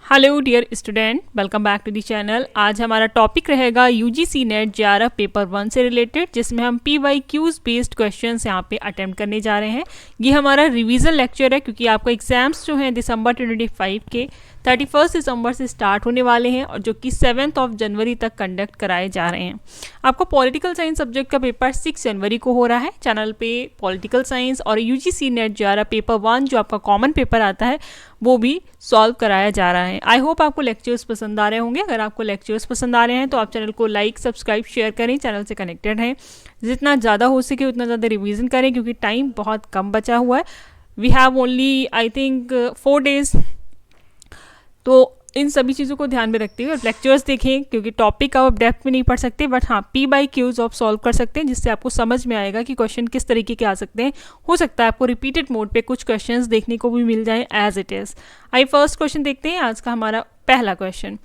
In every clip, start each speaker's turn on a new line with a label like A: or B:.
A: Hello dear student, welcome back to the channel. आज हमारा topic रहेगा यूजीसी नेट जेआरएफ पेपर 1 से related, जिसमें हम PYQs बेस्ड क्वेश्चंस यहाँ पे अटेम्प्ट करने जा रहे हैं। ये हमारा रिवीजन लेक्चर है क्योंकि आपका एग्जाम्स जो हैं दिसंबर 2025 के 31 दिसंबर से स्टार्ट होने वाले हैं और जो कि 7 जनवरी तक कंडक्ट कराए जा रहे हैं। आपको पॉलिटिकल साइंस सब्जेक्ट का पेपर 6 जनवरी को हो रहा है। चैनल पे पॉलिटिकल साइंस और यूजीसी नेट जेआरएफ पेपर 1 जो आपका कॉमन पेपर आता है वो भी सॉल्व कराया जा रहा है। आई होप आपको लेक्चर्स पसंद आ रहे होंगे। अगर आपको लेक्चर्स पसंद आ रहे हैं तो आप चैनल को लाइक, सब्सक्राइब, शेयर करें, चैनल से कनेक्टेड हैं। जितना ज़्यादा हो सके उतना ज़्यादा रिवीजन करें क्योंकि टाइम बहुत कम बचा हुआ है। We have only I think 4 days. तो इन सभी चीज़ों को ध्यान में रखते हुए लेक्चर्स देखें क्योंकि टॉपिक का आप डेप्थ में नहीं पढ़ सकते, बट हाँ PYQs आप सॉल्व कर सकते हैं जिससे आपको समझ में आएगा कि क्वेश्चन किस तरीके के आ सकते हैं। हो सकता है आपको रिपीटेड मोड पे कुछ क्वेश्चंस देखने को भी मिल जाएं एज इट इज़। आइए फर्स्ट क्वेश्चन देखते हैं। आज का हमारा पहला क्वेश्चन,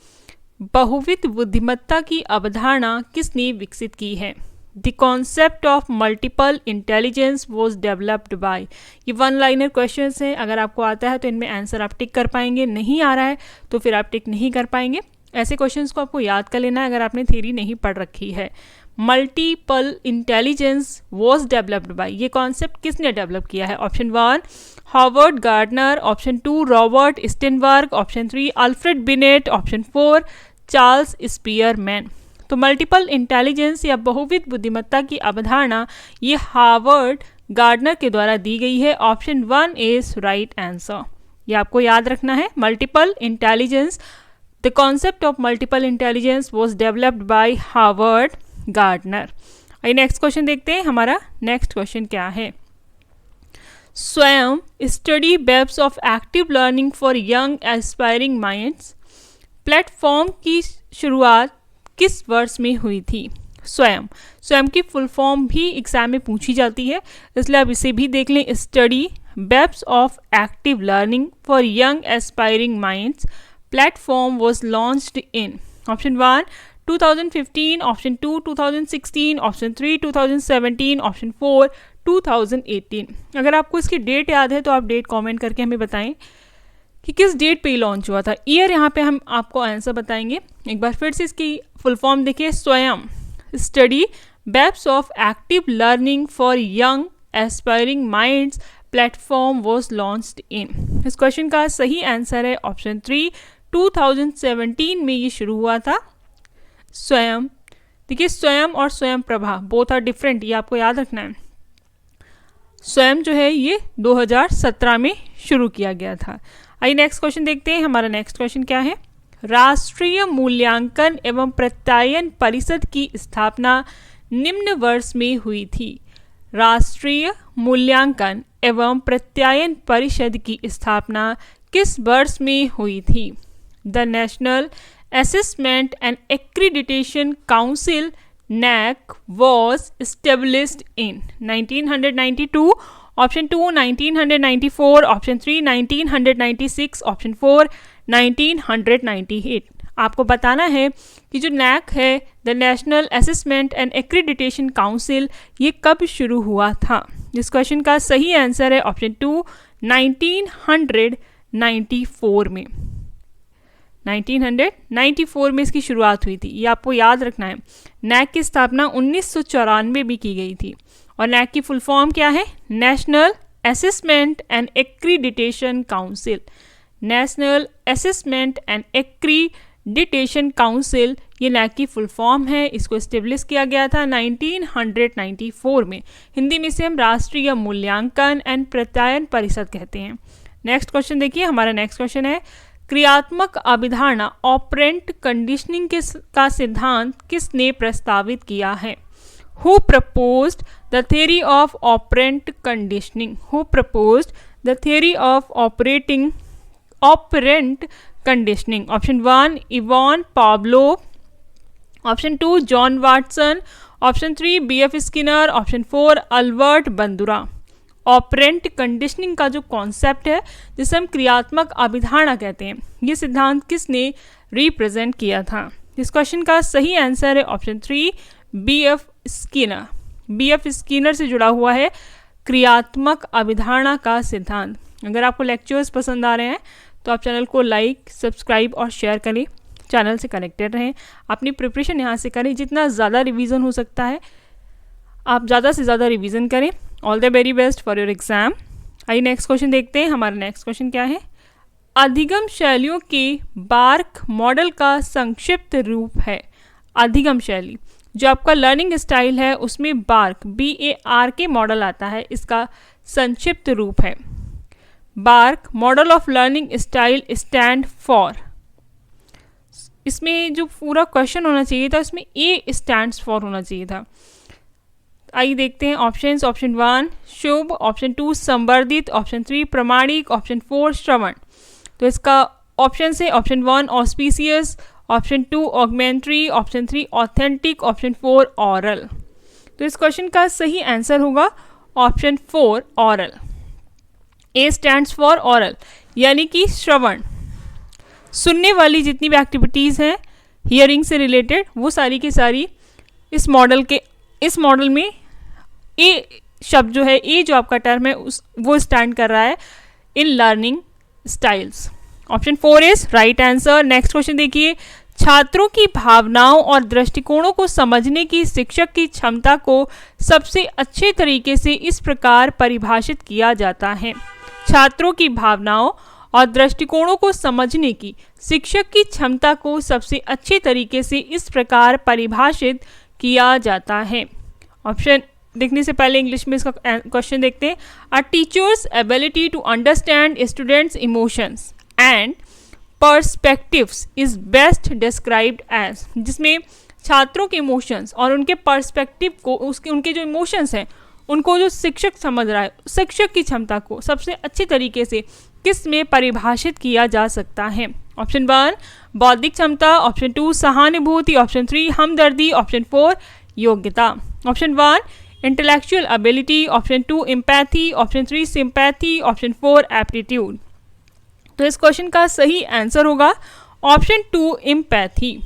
A: बहुविध बुद्धिमत्ता की अवधारणा किसने विकसित की है? The concept of multiple intelligence was developed by. ये 1 लाइनर क्वेश्चन हैं। अगर आपको आता है तो इनमें आंसर आप टिक कर पाएंगे, नहीं आ रहा है तो फिर आप टिक नहीं कर पाएंगे। ऐसे क्वेश्चंस को आपको याद कर लेना है अगर आपने थ्योरी नहीं पढ़ रखी है। Multiple intelligence was developed by, ये कॉन्सेप्ट किसने डेवलप किया है? Option 1 Howard Gardner, option 2 Robert Sternberg, option 3 Alfred Binet, option 4 Charles Spearman. तो मल्टीपल इंटेलिजेंस या बहुविध बुद्धिमत्ता की अवधारणा ये हार्वर्ड गार्डनर के द्वारा दी गई है। Option 1 is right answer. ये आपको याद रखना है। Multiple intelligence, the concept of multiple intelligence was developed by Harvard Gardner. आइए नेक्स्ट क्वेश्चन देखते हैं। हमारा नेक्स्ट क्वेश्चन क्या है? Swayam study webs of active learning for young aspiring minds platform की शुरुआत किस वर्ष में हुई थी? स्वयं की फुल फॉर्म भी एग्जाम में पूछी जाती है, इसलिए आप इसे भी देख लें। Study webs of active learning for young aspiring minds platform was launched in option 1 2015, option 2 2016, option 3 2017, option 4 2018। अगर आपको इसकी डेट याद है तो आप डेट कमेंट करके हमें बताएं कि किस डेट पे ही लॉन्च हुआ था। ईयर यहाँ पे हम आपको आंसर बताएंगे। एक बार फिर से इसकी फुल फॉर्म देखिए। Swayam study webs of active learning for young aspiring minds platform was launched in. इस क्वेश्चन का सही आंसर है ऑप्शन 3 2017 में ये शुरू हुआ था। स्वयं, देखिए स्वयं और स्वयं प्रभा बोथ आर डिफरेंट, ये आपको याद रखना है। स्वयं जो है ये 2017 में शुरू किया गया था। आइए नेक्स्ट क्वेश्चन देखते हैं। हमारा नेक्स्ट क्वेश्चन क्या है? राष्ट्रीय मूल्यांकन एवं प्रत्यायन परिषद की स्थापना निम्न वर्ष में हुई थी। राष्ट्रीय मूल्यांकन एवं प्रत्यायन परिषद की स्थापना किस वर्ष में हुई थी? The national assessment and accreditation council NAC was established in 1992, option 2 1994, option 3 1996, option 4 1998। आपको बताना है कि जो NAC है, the national assessment and accreditation council, ये कब शुरू हुआ था? इस क्वेश्चन का सही आंसर है ऑप्शन 2 1994 में। 1994 में इसकी शुरुआत हुई थी, ये आपको याद रखना है। NAC की स्थापना 1994 में की गई थी और NAC की फुल फॉर्म क्या है? National assessment and accreditation council. National assessment and accreditation council ये NAC की फुल फॉर्म है। इसको एस्टेब्लिश किया गया था 1994 में। हिंदी में से हम राष्ट्रीय मूल्यांकन एंड प्रत्यायन परिषद कहते हैं। नेक्स्ट क्वेश्चन देखिए। हमारा नेक्स्ट क्वेश्चन है, क्रियात्मक अभिधारणा ऑपरेंट कंडीशनिंग का सिद्धांत किसने प्रस्तावित किया है? Who proposed the theory of operant conditioning? Who proposed the theory of operant conditioning? Option 1 Ivan Pavlov, option 2 John Watson, option 3 BF Skinner, option 4 Albert Bandura. Operant conditioning का जो कॉन्सेप्ट है जिसे हम क्रियात्मक अभिधारणा कहते हैं, ये सिद्धांत किसने रिप्रेजेंट किया था? इस क्वेश्चन का सही आंसर है option 3 BF Skinner. BF Skinner से जुड़ा हुआ है क्रियात्मक अभिधारणा का सिद्धांत। अगर आपको लेक्चर्स पसंद आ रहे हैं तो आप चैनल को लाइक, सब्सक्राइब और शेयर करें, चैनल से कनेक्टेड रहें, अपनी प्रिपरेशन यहाँ से करें। जितना ज़्यादा रिवीजन हो सकता है आप ज़्यादा से ज़्यादा रिवीजन करें। All the very best for your exam. आइए नेक्स्ट क्वेश्चन देखते हैं। हमारा नेक्स्ट क्वेश्चन क्या है? अधिगम शैलियों के बार्क मॉडल का संक्षिप्त रूप है। अधिगम शैली जो आपका लर्निंग स्टाइल है उसमें बार्क BARK मॉडल आता है, इसका संक्षिप्त रूप है। VARK model of learning style stand for. इसमें जो पूरा क्वेश्चन होना चाहिए था उसमें A स्टैंड्स फॉर होना चाहिए था। आइए देखते हैं ऑप्शंस। ऑप्शन 1 शुभ, ऑप्शन 2 संवर्धित, ऑप्शन 3 प्रमाणिक, ऑप्शन 4 श्रवण। तो इसका ऑप्शन है option 1 auspicious, option 2 augmentary, option 3 authentic, option 4 aural. तो इस क्वेश्चन का सही आंसर होगा option 4 aural. A stands for aural यानी कि श्रवण, सुनने वाली जितनी भी एक्टिविटीज़ हैं हियरिंग से रिलेटेड वो सारी की सारी इस मॉडल में A शब्द जो है, A जो आपका टर्म है वो स्टैंड कर रहा है in learning styles. Option 4 is right answer. Next question देखिए। छात्रों की भावनाओं और दृष्टिकोणों को समझने की शिक्षक की क्षमता को सबसे अच्छे तरीके से इस प्रकार परिभाषित किया जाता है। छात्रों की भावनाओं और दृष्टिकोणों को समझने की शिक्षक की क्षमता को सबसे अच्छे तरीके से इस प्रकार परिभाषित किया जाता है। ऑप्शन देखने से पहले इंग्लिश में इसका क्वेश्चन देखते हैं। A teacher's ability to understand students emotions and perspectives is best described as, जिसमें छात्रों के इमोशंस और उनके पर्सपेक्टिव को, उनके जो इमोशंस हैं उनको जो शिक्षक समझ रहा है, शिक्षक की क्षमता को सबसे अच्छे तरीके से किस में परिभाषित किया जा सकता है। ऑप्शन 1 बौद्धिक क्षमता, ऑप्शन 2 सहानुभूति, ऑप्शन 3 हमदर्दी, ऑप्शन 4 योग्यता। Option 1 intellectual ability, option 2 empathy, option 3 sympathy, option 4 aptitude. तो इस क्वेश्चन का सही आंसर होगा ऑप्शन 2 एम्पैथी।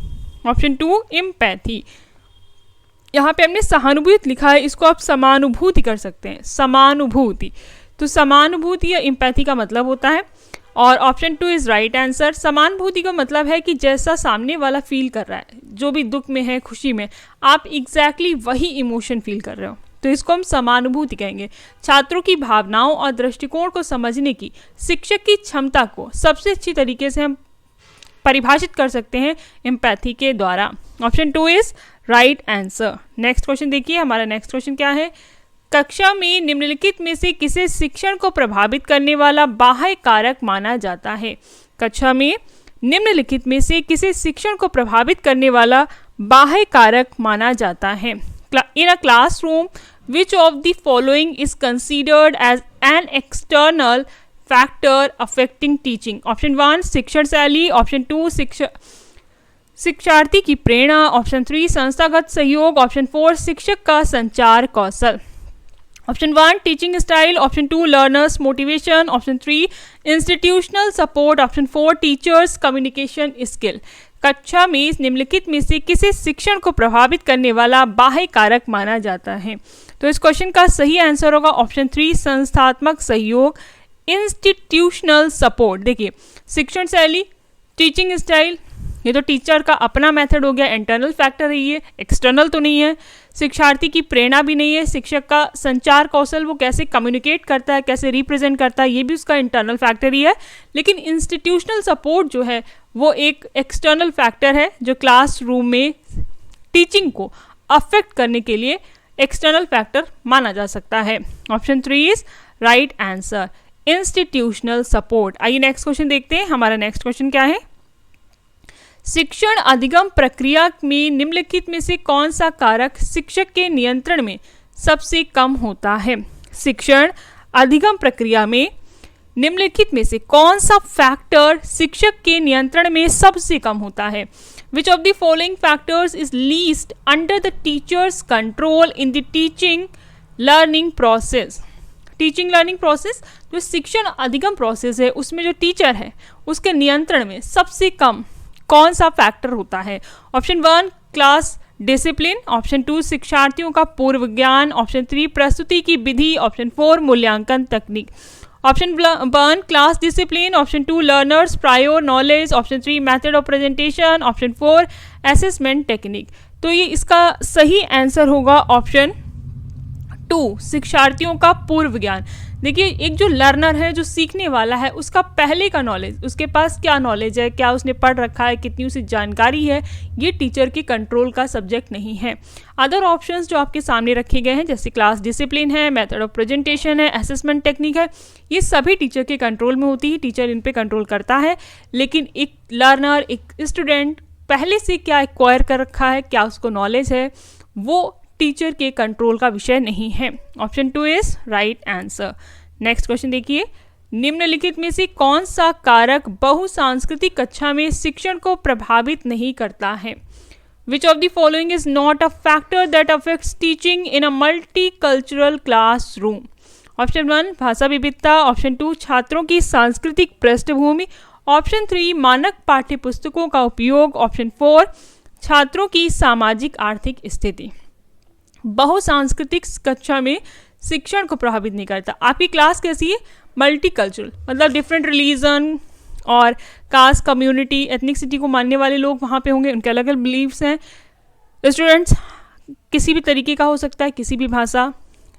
A: Option 2 empathy. यहाँ पे हमने सहानुभूति लिखा है, इसको आप समानुभूति कर सकते हैं, समानुभूति। तो समानुभूति या एम्पैथी का मतलब होता है, और ऑप्शन 2 इज राइट आंसर। समानुभूति का मतलब है कि जैसा सामने वाला फील कर रहा है, जो भी दुख में है, खुशी में, आप एग्जैक्टली वही इमोशन फील कर रहे हो, तो इसको हम समानुभूति कहेंगे। छात्रों की भावनाओं और दृष्टिकोण को समझने की शिक्षक की क्षमता को सबसे अच्छी तरीके से हम परिभाषित कर सकते हैं एम्पैथी के द्वारा। Option 2 is right answer. Next question देखिए। हमारा नेक्स्ट क्वेश्चन क्या है? कक्षा में निम्नलिखित में से किसे शिक्षण को प्रभावित करने वाला बाह्य कारक माना जाता है? कक्षा में निम्नलिखित में से किसे शिक्षण को प्रभावित करने वाला बाह्य कारक माना जाता है? In a classroom, which of the following is considered as an external factor affecting teaching? Option 1 शिक्षण शैली, ऑप्शन 2 शिक्षार्थी की प्रेरणा, ऑप्शन 3 संस्थागत सहयोग, ऑप्शन 4 शिक्षक का संचार कौशल। Option 1 teaching style, option 2 learners motivation, option 3 institutional support, option 4 teacher's communication skill. कक्षा में निम्नलिखित में से किसे शिक्षण को प्रभावित करने वाला बाह्य कारक माना जाता है? तो इस क्वेश्चन का सही आंसर होगा ऑप्शन 3 संस्थात्मक सहयोग, इंस्टीट्यूशनल सपोर्ट। देखिए शिक्षण शैली, टीचिंग स्टाइल, ये तो टीचर का अपना मेथड हो गया, इंटरनल फैक्टर है, ये एक्सटर्नल तो नहीं है। शिक्षार्थी की प्रेरणा भी नहीं है। शिक्षक का संचार कौशल, वो कैसे कम्युनिकेट करता है, कैसे रिप्रेजेंट करता है, ये भी उसका इंटरनल फैक्टर ही है। लेकिन इंस्टीट्यूशनल सपोर्ट जो है वो एक एक्सटर्नल फैक्टर है, जो क्लासरूम में टीचिंग को अफेक्ट करने के लिए एक्सटर्नल फैक्टर माना जा सकता है। Option 3 is right answer, institutional support. आइए नेक्स्ट क्वेश्चन देखते हैं। हमारा नेक्स्ट क्वेश्चन क्या है? शिक्षण अधिगम प्रक्रिया में निम्नलिखित में से कौन सा कारक शिक्षक के नियंत्रण में सबसे कम होता है? शिक्षण अधिगम प्रक्रिया में निम्नलिखित में से कौन सा फैक्टर शिक्षक के नियंत्रण में सबसे कम होता है? Which of the following factors is least under the teacher's control in the teaching learning process? Teaching learning process, जो शिक्षण अधिगम प्रोसेस है उसमें जो टीचर है उसके नियंत्रण में सबसे कम कौन सा फैक्टर होता है? ऑप्शन 1 क्लास डिसिप्लिन, ऑप्शन 2 शिक्षार्थियों का पूर्व ज्ञान, ऑप्शन 3 प्रस्तुति की विधि, ऑप्शन 4 मूल्यांकन तकनीक। Option 1 class discipline, option 2 learners prior knowledge, option 3 method of presentation, option 4 assessment technique. तो ये इसका सही आंसर होगा ऑप्शन 2 शिक्षार्थियों का पूर्व ज्ञान। देखिए, एक जो लर्नर है, जो सीखने वाला है, उसका पहले का नॉलेज, उसके पास क्या नॉलेज है, क्या उसने पढ़ रखा है, कितनी उसे जानकारी है, ये टीचर के कंट्रोल का सब्जेक्ट नहीं है। अदर ऑप्शंस जो आपके सामने रखे गए हैं, जैसे क्लास डिसिप्लिन है, मेथड ऑफ प्रेजेंटेशन है, असेसमेंट टेक्निक है, ये सभी टीचर के कंट्रोल में होती है, टीचर इन पे कंट्रोल करता है। लेकिन एक लर्नर, एक स्टूडेंट पहले से क्या एक्वायर कर रखा है, क्या उसको नॉलेज है, वो टीचर के कंट्रोल का विषय नहीं है। Option 2 is right answer. Next question देखिए, निम्नलिखित में से कौन सा कारक बहुसांस्कृतिक कक्षा में शिक्षण को प्रभावित नहीं करता है? Which of the following is not a factor that affects teaching in a multicultural classroom? Option 1 भाषा विविधता, ऑप्शन 2 छात्रों की सांस्कृतिक पृष्ठभूमि, ऑप्शन 3 मानक पाठ्य पुस्तकों का उपयोग, ऑप्शन 4 छात्रों की सामाजिक आर्थिक स्थिति। बहुसांस्कृतिक कक्षा में शिक्षण को प्रभावित नहीं करता। आपकी क्लास कैसी है? मल्टीकल्चरल, मतलब डिफरेंट रिलीजन और कास्ट, कम्युनिटी, एथनिसिटी को मानने वाले लोग वहाँ पे होंगे, उनके अलग अलग बिलीव्स हैं। स्टूडेंट्स किसी भी तरीके का हो सकता है, किसी भी भाषा,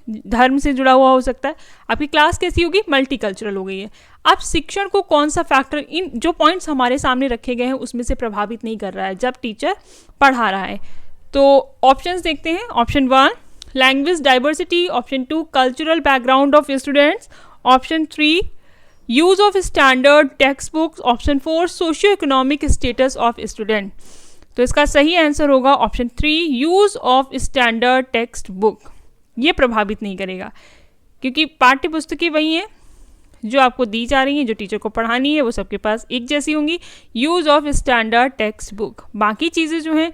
A: धर्म से जुड़ा हुआ हो सकता है। आपकी क्लास कैसी होगी? मल्टीकल्चरल हो गई है। अब शिक्षण को कौन सा फैक्टर इन जो पॉइंट्स हमारे सामने रखे गए हैं उसमें से प्रभावित नहीं कर रहा है जब टीचर पढ़ा रहा है? तो ऑप्शंस देखते हैं। Option 1 language diversity, option 2 cultural background of students, option 3 use of standard text books, option 4 socio economic status of student. तो इसका सही आंसर होगा option 3 use of standard text book. ये प्रभावित नहीं करेगा क्योंकि पाठ्य पुस्तकें वही हैं जो आपको दी जा रही हैं, जो टीचर को पढ़ानी है, वो सबके पास एक जैसी होंगी। Use of standard text book, बाकी चीज़ें जो हैं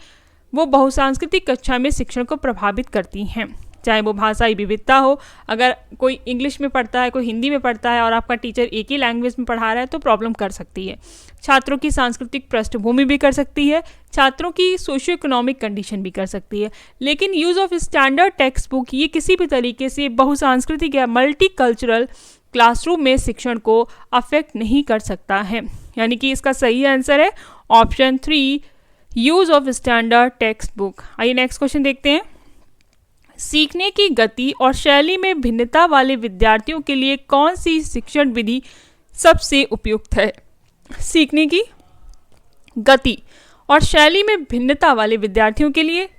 A: वो बहुसांस्कृतिक कक्षा में शिक्षण को प्रभावित करती हैं, चाहे वो भाषाई विविधता हो। अगर कोई इंग्लिश में पढ़ता है, कोई हिंदी में पढ़ता है और आपका टीचर एक ही लैंग्वेज में पढ़ा रहा है तो प्रॉब्लम कर सकती है। छात्रों की सांस्कृतिक पृष्ठभूमि भी कर सकती है, छात्रों की सोशियो इकोनॉमिक कंडीशन भी कर सकती है। लेकिन use of standard text book ये किसी भी तरीके से बहुसांस्कृतिक या मल्टीकल्चरल क्लासरूम में शिक्षण को अफेक्ट नहीं कर सकता है। यानी कि इसका सही आंसर है option 3 use of standard text book. आइए नेक्स्ट क्वेश्चन देखते हैं। सीखने की गति और शैली में भिन्नता वाले विद्यार्थियों के लिए कौन सी शिक्षण विधि सबसे उपयुक्त है? सीखने की गति और शैली में भिन्नता वाले विद्यार्थियों के लिए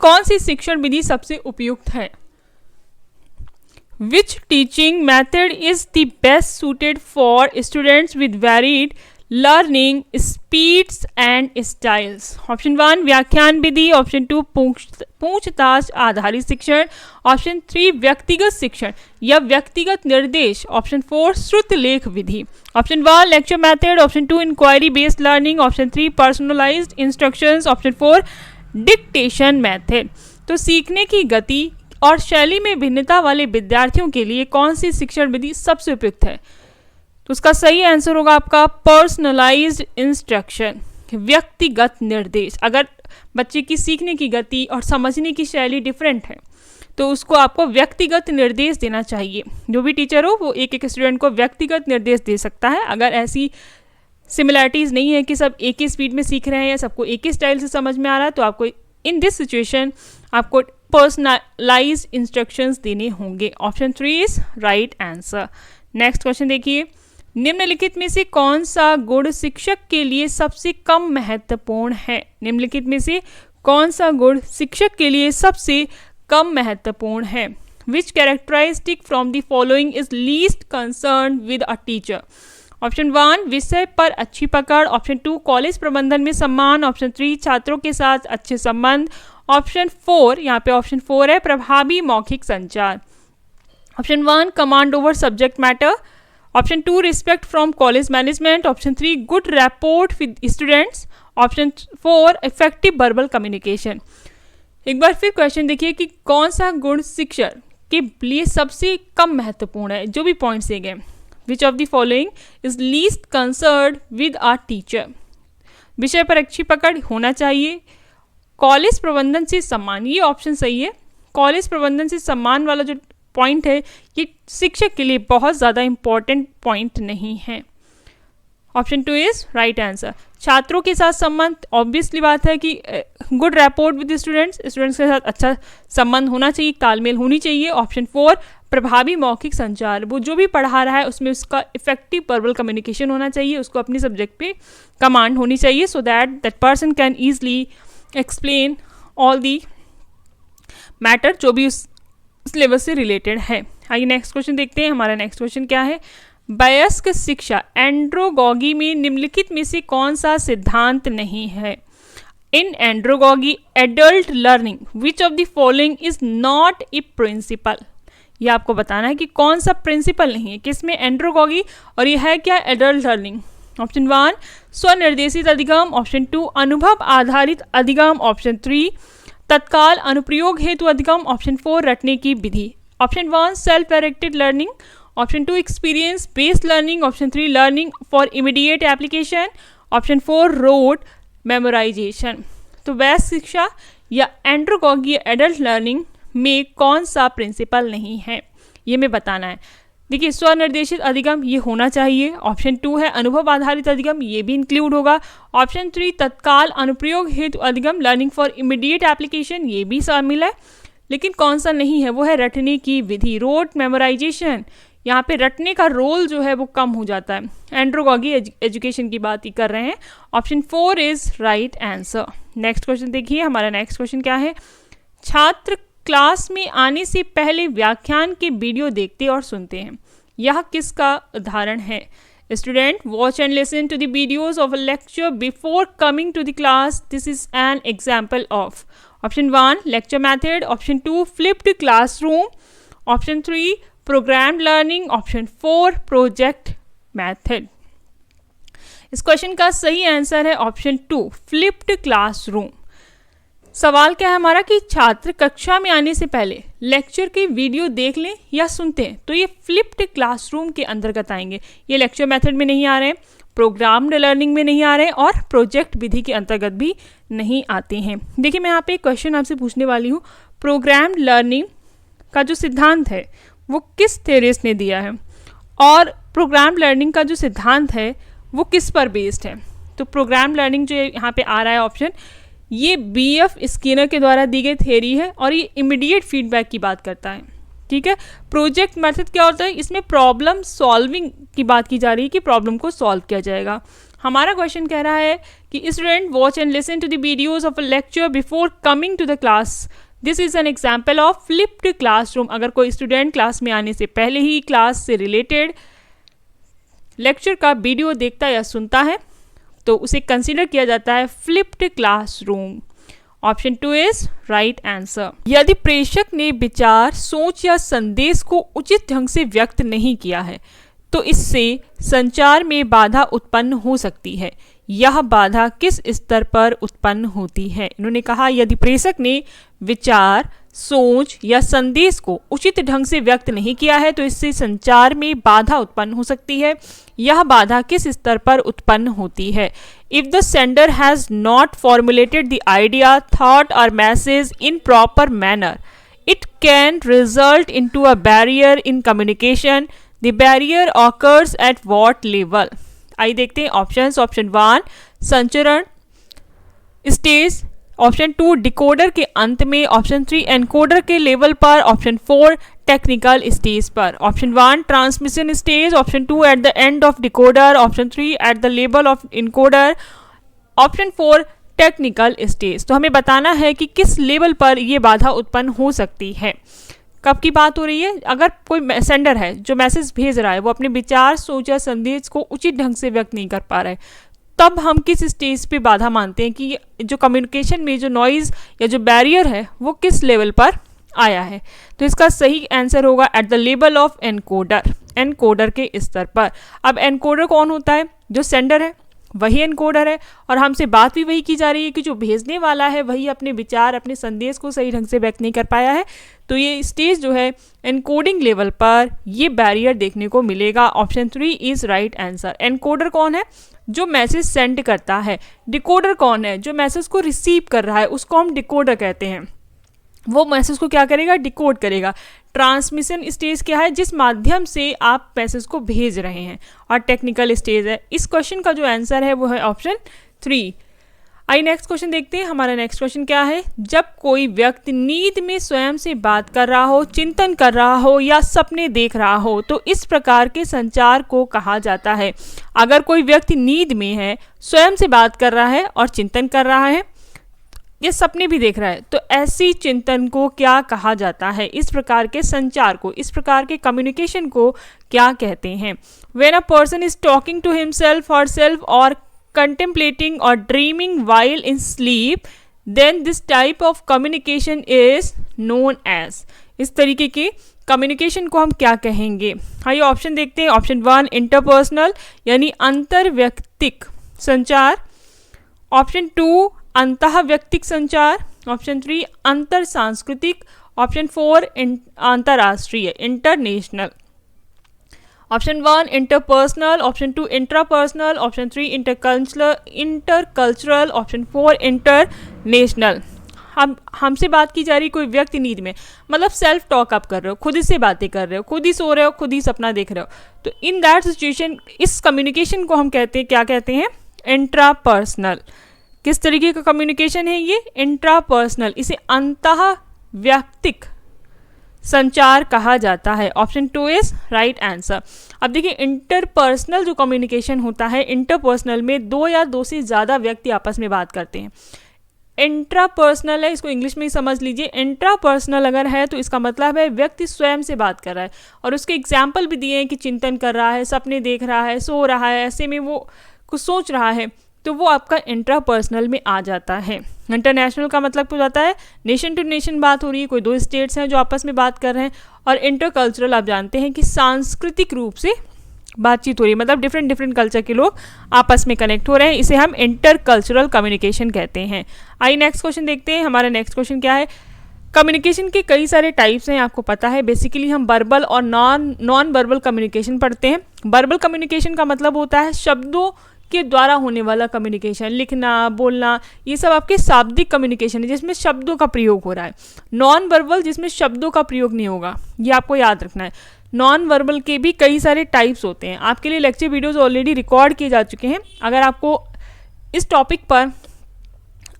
A: कौन सी शिक्षण विधि सबसे उपयुक्त है? Which teaching method is the best suited for students with varied learning speeds and styles? Option 1 व्याख्यान विधि, ऑप्शन 2 पूछताछ आधारित शिक्षण, ऑप्शन 3 व्यक्तिगत शिक्षण या व्यक्तिगत निर्देश, ऑप्शन 4 श्रुत लेख विधि, option 1 lecture method, option 2 inquiry based learning, option 3 personalised instructions, option 4 dictation method. तो सीखने की गति और शैली में भिन्नता वाले विद्यार्थियों के लिए कौन सी शिक्षण विधि सबसे उपयुक्त है? तो उसका सही आंसर होगा आपका पर्सनलाइज्ड इंस्ट्रक्शन, व्यक्तिगत निर्देश। अगर बच्चे की सीखने की गति और समझने की शैली डिफरेंट है तो उसको आपको व्यक्तिगत निर्देश देना चाहिए। जो भी टीचर हो वो एक एक स्टूडेंट को व्यक्तिगत निर्देश दे सकता है। अगर ऐसी सिमिलैरिटीज़ नहीं है कि सब एक ही स्पीड में सीख रहे हैं या सबको एक ही स्टाइल से समझ में आ रहा है, तो आपको इन दिस सिचुएशन आपको पर्सनलाइज्ड इंस्ट्रक्शंस देने होंगे। Option 3 is right answer. Next question देखिए, निम्नलिखित में से कौन सा गुण शिक्षक के लिए सबसे कम महत्वपूर्ण है? निम्नलिखित में से कौन सा गुण शिक्षक के लिए सबसे कम महत्वपूर्ण है? Which characteristic from the following is least concern with a teacher? Option 1 विषय पर अच्छी पकड़, ऑप्शन 2 कॉलेज प्रबंधन में सम्मान, ऑप्शन 3 छात्रों के साथ अच्छे संबंध, ऑप्शन 4 यहाँ पे ऑप्शन 4 है प्रभावी मौखिक संचार। Option 1 command over subject matter, option 2 respect from college management, option 3 good rapport with students, option 4 effective verbal communication. एक बार फिर क्वेश्चन देखिए कि कौन सा गुण शिक्षक के लिए सबसे कम महत्वपूर्ण है। जो भी पॉइंट्स दिए गए, which of the following is least concern with our teacher? विषय पर अच्छी पकड़ होना चाहिए, कॉलेज प्रबंधन से सम्मान, ये ऑप्शन सही है। कॉलेज प्रबंधन से सम्मान वाला जो पॉइंट है ये शिक्षक के लिए बहुत ज़्यादा इम्पॉर्टेंट पॉइंट नहीं है। Option 2 is right answer. छात्रों के साथ संबंध, ऑब्वियसली बात है कि गुड रैपोर्ट विद स्टूडेंट्स के साथ अच्छा संबंध होना चाहिए, तालमेल होनी चाहिए। ऑप्शन 4 प्रभावी मौखिक संचार, वो जो भी पढ़ा रहा है उसमें उसका इफेक्टिव वर्बल कम्युनिकेशन होना चाहिए, उसको अपने सब्जेक्ट पे कमांड होनी चाहिए so that person can easily explain all the matter जो भी उस सिलेबस से रिलेटेड है। आइए नेक्स्ट क्वेश्चन देखते हैं। हमारा नेक्स्ट क्वेश्चन क्या है, वयस्क शिक्षा एंड्रोगॉगी में निम्नलिखित में से कौन सा सिद्धांत नहीं है। In andragogy adult learning which of the following is not a principle. ये आपको बताना है कि कौन सा प्रिंसिपल नहीं है किसमें, एंड्रोगॉगी, और ये है क्या, एडल्ट लर्निंग। ऑप्शन 1 स्वनिर्देशित अधिगम, ऑप्शन 2 अनुभव आधारित अधिगम, ऑप्शन 3 तत्काल अनुप्रयोग हेतु अधिगम, ऑप्शन 4 रटने की विधि। Option 1 self directed learning, option 2 experience based learning, option 3 learning for immediate application, option 4 rote memorisation. तो वयस्क शिक्षा या एंड्रोगॉगी एडल्ट लर्निंग में कौन सा प्रिंसिपल नहीं है, ये में बताना है। देखिए स्वनिर्देशित अधिगम ये होना चाहिए, ऑप्शन 2 है अनुभव आधारित अधिगम, ये भी इंक्लूड होगा, ऑप्शन 3 तत्काल अनुप्रयोग हेतु अधिगम लर्निंग फॉर इमीडिएट एप्लीकेशन, ये भी शामिल है, लेकिन कौन सा नहीं है वो है रटने की विधि, रोट मेमोराइजेशन। यहाँ पे रटने का रोल जो है वो कम हो जाता है, एंड्रोगॉगी एजुकेशन की बात ही कर रहे हैं। Option 4 is right answer. Next question देखिए, हमारा नेक्स्ट क्वेश्चन क्या है, छात्र क्लास में आने से पहले व्याख्यान के वीडियो देखते और सुनते हैं, यह किसका उदाहरण है। Student watch and listen to the videos of a lecture before coming to the class, this is an example of. Option 1 lecture method, option 2 flipped classroom, option 3 programmed learning, option 4 project method. इस question का सही answer है option 2 flipped classroom. सवाल क्या है हमारा कि छात्र कक्षा में आने से पहले लेक्चर की वीडियो देख लें या सुनते हैं, तो ये फ्लिप्ड क्लासरूम के अंतर्गत आएंगे। ये लेक्चर मेथड में नहीं आ रहे हैं, प्रोग्राम्ड लर्निंग में नहीं आ रहे हैं और प्रोजेक्ट विधि के अंतर्गत भी नहीं आते हैं। देखिए मैं यहाँ पे एक क्वेश्चन आपसे पूछने वाली हूँ, प्रोग्राम्ड लर्निंग का जो सिद्धांत है वो किस थ्योरिस्ट ने दिया है, और प्रोग्राम्ड लर्निंग का जो सिद्धांत है वो किस पर बेस्ड है। तो प्रोग्राम्ड लर्निंग जो यहाँ पे आ रहा है ऑप्शन, ये BF स्किनर के द्वारा दी गई थ्योरी है और ये इमीडिएट फीडबैक की बात करता है। ठीक है, प्रोजेक्ट मेथड क्या होता है, इसमें प्रॉब्लम सॉल्विंग की बात की जा रही है कि प्रॉब्लम को सॉल्व किया जाएगा। हमारा क्वेश्चन कह रहा है कि student watch and listen to the videos of a lecture before coming to the class, this is an example of flipped classroom. अगर कोई स्टूडेंट क्लास में आने से पहले ही क्लास से रिलेटेड लेक्चर का वीडियो देखता या सुनता है तो उसे कंसीडर किया जाता है flipped classroom. Option 2 is right answer. यदि प्रेषक ने विचार, सोच या संदेश को उचित ढंग से व्यक्त नहीं किया है तो इससे संचार में बाधा उत्पन्न हो सकती है, यह बाधा किस स्तर पर उत्पन्न होती है। इन्होंने कहा यदि प्रेषक ने विचार, सोच या संदेश को उचित ढंग से व्यक्त नहीं किया है तो इससे संचार में बाधा उत्पन्न हो सकती है, यह बाधा किस स्तर पर उत्पन्न होती है। If the sender has not formulated the idea, thought और message in proper manner, it can result into a barrier in communication. The barrier occurs at what level. आइए देखते हैं ऑप्शंस। ऑप्शन 1 संचरण स्टेज, ऑप्शन 2 डिकोडर के अंत में, option 3 encoder के level पर, ऑप्शन 4 टेक्निकल स्टेज पर। Option 1 transmission stage, option 2 eight the end of decoder, option 3 at the level of encoder, option 4 technical stage. तो हमें बताना है कि किस लेवल पर यह बाधा उत्पन्न हो सकती है। कब की बात हो रही है, अगर कोई सेंडर है जो मैसेज भेज रहा है वो अपने विचार, सोच या संदेश को उचित ढंग से व्यक्त नहीं कर पा रहा है, तब हम किस स्टेज पे बाधा मानते हैं कि जो कम्युनिकेशन में जो नॉइज़ या जो बैरियर है वो किस लेवल पर आया है। तो इसका सही आंसर होगा at the level of encoder, encoder के स्तर पर। अब एनकोडर कौन होता है, जो सेंडर है वही एनकोडर है, और हमसे बात भी वही की जा रही है कि जो भेजने वाला है वही अपने विचार, अपने संदेश को सही ढंग से व्यक्त नहीं कर पाया है। तो ये स्टेज जो है एनकोडिंग लेवल पर ये बैरियर देखने को मिलेगा। Option 3 is right answer. Encoder कौन है, जो मैसेज सेंड करता है। डिकोडर कौन है, जो मैसेज को रिसीव कर रहा है, उसको हम डिकोडर कहते हैं। वो मैसेज को क्या करेगा, डिकोड करेगा। ट्रांसमिशन स्टेज क्या है, जिस माध्यम से आप मैसेज को भेज रहे हैं, और टेक्निकल स्टेज है। इस क्वेश्चन का जो आंसर है वो है ऑप्शन 3। आइए नेक्स्ट क्वेश्चन देखते हैं। हमारा नेक्स्ट क्वेश्चन क्या है, जब कोई व्यक्ति नींद में स्वयं से बात कर रहा हो, चिंतन कर रहा हो या सपने देख रहा हो तो इस प्रकार के संचार को कहा जाता है। अगर कोई व्यक्ति नींद में है, स्वयं से बात कर रहा है और चिंतन कर रहा है, ये सपने भी देख रहा है, तो ऐसी चिंतन को क्या कहा जाता है, इस प्रकार के संचार को, इस प्रकार के कम्युनिकेशन को क्या कहते हैं। When a person is talking to himself और सेल्फ और contemplating or dreaming while in sleep, then this type of communication is known as, इस तरीके के कम्युनिकेशन को हम क्या कहेंगे। आइए ऑप्शन देखते हैं। ऑप्शन 1 इंटरपर्सनल यानी अंतर व्यक्तिक संचार, ऑप्शन 2 अंतः व्यक्तिक संचार, ऑप्शन 3 अंतर सांस्कृतिक, ऑप्शन 4 अंतर्राष्ट्रीय international. Option 1 interpersonal, option 2 intrapersonal, option 3 intercultural, option 4 international. हमसे बात की जा रही, कोई व्यक्ति नींद में, मतलब सेल्फ टॉक आप कर रहे हो, खुद से बातें कर रहे हो, खुद ही सो रहे हो, खुद ही सपना देख रहे हो, तो इन दैट सिचुएशन इस कम्युनिकेशन को हम कहते हैं, क्या कहते हैं, इंट्रापर्सनल। किस तरीके का कम्युनिकेशन है ये, इंट्रापर्सनल, इसे अंतः व्यक्तिक संचार कहा जाता है। Option 2 is right answer. अब देखिए इंटरपर्सनल जो कम्युनिकेशन होता है, इंटरपर्सनल में 2 या 2 से ज़्यादा व्यक्ति आपस में बात करते हैं। इंट्रापर्सनल है, इसको इंग्लिश में ही समझ लीजिए। इंट्रापर्सनल अगर है तो इसका मतलब है व्यक्ति स्वयं से बात कर रहा है, और उसके एग्जाम्पल भी दिए हैं कि चिंतन कर रहा है, सपने देख रहा है, सो रहा है, ऐसे में वो कुछ सोच रहा है, तो वो आपका इंट्रापर्सनल में आ जाता है। इंटरनेशनल का मतलब हो जाता है नेशन टू नेशन बात हो रही है, कोई 2 स्टेट्स हैं जो आपस में बात कर रहे हैं। और इंटरकल्चरल आप जानते हैं कि सांस्कृतिक रूप से बातचीत हो रही है, मतलब डिफरेंट कल्चर के लोग आपस में कनेक्ट हो रहे हैं, इसे हम इंटरकल्चरल कम्युनिकेशन कहते हैं। आइए नेक्स्ट क्वेश्चन देखते हैं। हमारा नेक्स्ट क्वेश्चन क्या है, कम्युनिकेशन के कई सारे टाइप्स हैं, आपको पता है। बेसिकली हम वर्बल और नॉन वर्बल कम्युनिकेशन पढ़ते हैं। वर्बल कम्युनिकेशन का मतलब होता है शब्दों के द्वारा होने वाला कम्युनिकेशन, लिखना, बोलना, ये सब आपके शाब्दिक कम्युनिकेशन है जिसमें शब्दों का प्रयोग हो रहा है। नॉन वर्बल जिसमें शब्दों का प्रयोग नहीं होगा, ये आपको याद रखना है। नॉन वर्बल के भी कई सारे टाइप्स होते हैं, आपके लिए लेक्चर वीडियोस ऑलरेडी रिकॉर्ड किए जा चुके हैं। अगर आपको इस टॉपिक पर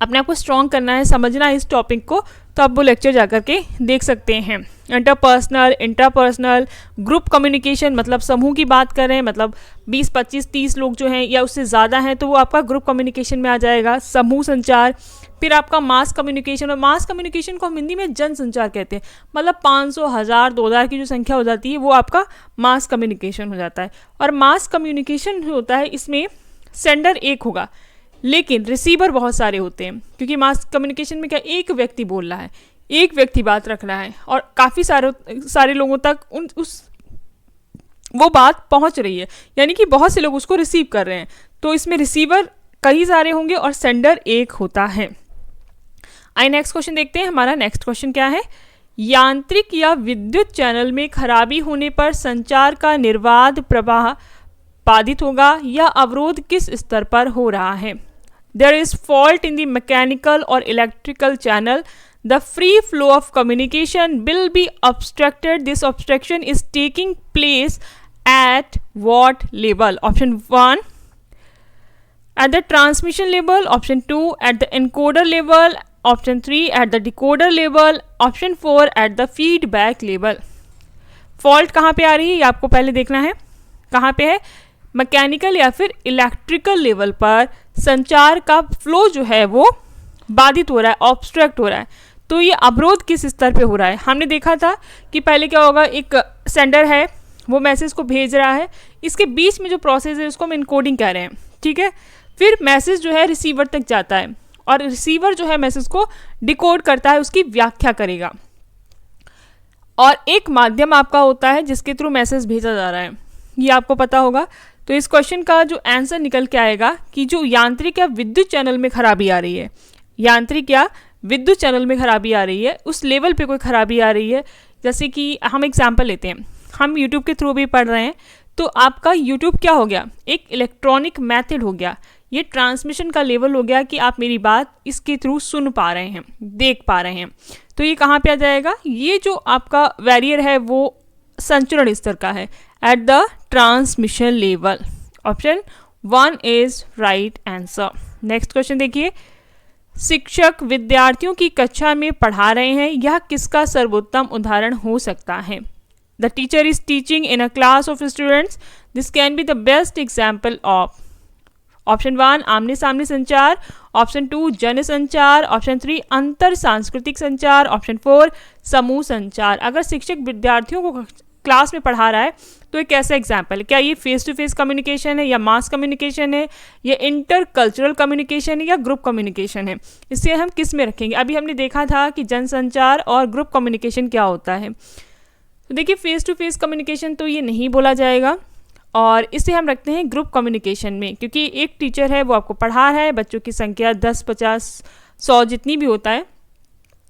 A: अपने आप को स्ट्रॉन्ग करना है, समझना है इस टॉपिक को, तो आप वो लेक्चर जा कर के देख सकते हैं। इंटरपर्सनल, इंट्रापर्सनल, ग्रुप कम्युनिकेशन, मतलब समूह की बात कर रहे हैं, मतलब 20, 25, 30 लोग जो हैं या उससे ज़्यादा हैं तो वो आपका ग्रुप कम्युनिकेशन में आ जाएगा, समूह संचार। फिर आपका मास कम्युनिकेशन, और मास कम्युनिकेशन को हम हिंदी में जन संचार कहते हैं, मतलब 500, 1000, 2000 की जो संख्या हो जाती है वो आपका मास कम्युनिकेशन हो जाता है। और मास कम्युनिकेशन होता है, इसमें सेंडर एक होगा लेकिन रिसीवर बहुत सारे होते हैं, क्योंकि मास कम्युनिकेशन में क्या, एक व्यक्ति बोल रहा है, एक व्यक्ति बात रख रहा है और काफ़ी सारे लोगों तक वो बात पहुंच रही है, यानी कि बहुत से लोग उसको रिसीव कर रहे हैं। तो इसमें रिसीवर कई सारे होंगे और सेंडर एक होता है। आइए नेक्स्ट क्वेश्चन देखते हैं। हमारा नेक्स्ट क्वेश्चन क्या है, यांत्रिक या विद्युत चैनल में खराबी होने पर संचार का निर्बाध प्रवाह बाधित होगा या अवरोध किस स्तर पर हो रहा है। There is fault in the mechanical or electrical channel. The free flow of communication will be obstructed. This obstruction is taking place at what level? Option 1 at the transmission level, option 2 at the encoder level, option 3 at the decoder level, option 4 at the feedback level. Fault कहाँ पे आ रही है ये आपको पहले देखना है, कहाँ पे है, मैकेनिकल या फिर इलेक्ट्रिकल लेवल पर संचार का फ्लो जो है वो बाधित हो रहा है, ऑब्स्ट्रक्ट हो रहा है। तो ये अवरोध किस स्तर पे हो रहा है। हमने देखा था कि पहले क्या होगा, एक सेंडर है, वो मैसेज को भेज रहा है, इसके बीच में जो प्रोसेस है उसको हम इनकोडिंग कह रहे हैं, ठीक है। फिर मैसेज जो है रिसीवर तक जाता है और रिसीवर जो है मैसेज को डिकोड करता है, उसकी व्याख्या करेगा। और एक माध्यम आपका होता है जिसके थ्रू मैसेज भेजा जा रहा है, ये आपको पता होगा। तो इस क्वेश्चन का जो आंसर निकल के आएगा कि जो यांत्रिक या विद्युत चैनल में खराबी आ रही है, यांत्रिक या विद्युत चैनल में खराबी आ रही है, उस लेवल पे कोई खराबी आ रही है। जैसे कि हम एग्जांपल लेते हैं, हम यूट्यूब के थ्रू भी पढ़ रहे हैं, तो आपका यूट्यूब क्या हो गया, एक इलेक्ट्रॉनिक मेथड हो गया, ये ट्रांसमिशन का लेवल हो गया कि आप मेरी बात इसके थ्रू सुन पा रहे हैं, देख पा रहे हैं। तो ये कहाँ पे आ जाएगा, ये जो आपका बैरियर है वो संचरण स्तर का है, at the transmission level. Option 1 is right answer. Next question देखिए, शिक्षक विद्यार्थियों की कक्षा में पढ़ा रहे हैं, यह किसका सर्वोत्तम उदाहरण हो सकता है? The teacher is teaching in a class of students, this can be the best example of. Option 1 आमने सामने संचार, ऑप्शन 2 जन संचार, ऑप्शन 3 अंतर सांस्कृतिक संचार, ऑप्शन 4 समूह संचार। अगर शिक्षक विद्यार्थियों को क्लास में पढ़ा रहा है तो एक ऐसा एग्जाम्पल है, क्या ये फेस टू फेस कम्युनिकेशन है या मास कम्युनिकेशन है या इंटर कल्चरल कम्युनिकेशन है या ग्रुप कम्युनिकेशन है? इससे हम किस में रखेंगे? अभी हमने देखा था कि जनसंचार और ग्रुप कम्युनिकेशन क्या होता है। तो देखिए फेस टू फेस कम्युनिकेशन तो ये नहीं बोला जाएगा और इसे हम रखते हैं ग्रुप कम्युनिकेशन में, क्योंकि एक टीचर है वो आपको पढ़ा रहा है, बच्चों की संख्या 10, 50, 100 जितनी भी होता है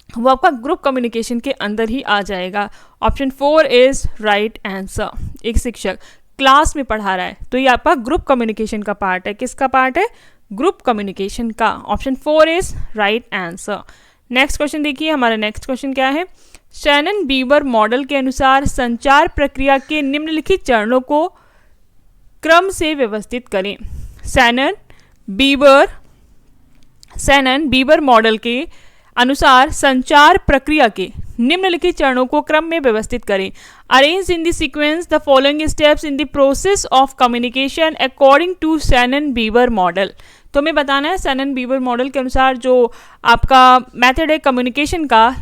A: वो आपका ग्रुप कम्युनिकेशन के अंदर ही आ जाएगा। Option 4 is right answer. एक शिक्षक क्लास में पढ़ा रहा है तो ये आपका ग्रुप कम्युनिकेशन का पार्ट है। किसका पार्ट है? ग्रुप कम्युनिकेशन का। Option 4 is right answer. Next question देखिए, हमारा नेक्स्ट क्वेश्चन क्या है? शैनन बीवर मॉडल के अनुसार संचार प्रक्रिया के निम्नलिखित चरणों को क्रम से व्यवस्थित करें। शैनन बीवर मॉडल के अनुसार संचार प्रक्रिया के निम्नलिखित चरणों को क्रम में व्यवस्थित करें। Arrange in the sequence the following steps in the process of communication according to Shannon Weaver model. तो हमें बताना है शैनन बीवर मॉडल के अनुसार जो आपका मेथड है कम्युनिकेशन का,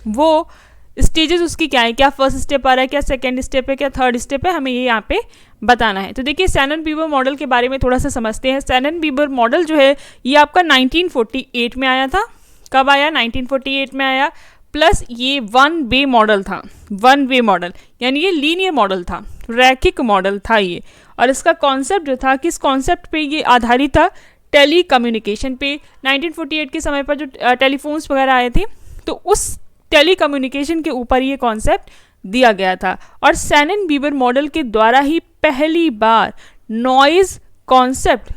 A: वो स्टेजेस उसकी क्या है, क्या फर्स्ट स्टेप आ रहा है, क्या सेकेंड स्टेप है, क्या थर्ड स्टेप है, हमें ये यहाँ पे बताना है। तो देखिए शैनन बीवर मॉडल के बारे में थोड़ा सा समझते हैं। शैनन बीवर मॉडल जो है ये आपका 1948 में आया था। कब आया? 1948 में आया। प्लस ये 1 वे मॉडल था। 1 वे मॉडल यानी ये लीनियर मॉडल था, रैखिक मॉडल था ये। और इसका कॉन्सेप्ट जो था, किस कॉन्सेप्ट पे ये आधारित था? टेली कम्युनिकेशन पे। 1948 के समय पर जो टेलीफोन्स वगैरह आए थे तो उस टेली कम्युनिकेशन के ऊपर ये कॉन्सेप्ट दिया गया था। और शैनन बीवर मॉडल के द्वारा ही पहली बार नॉइज कॉन्सेप्ट,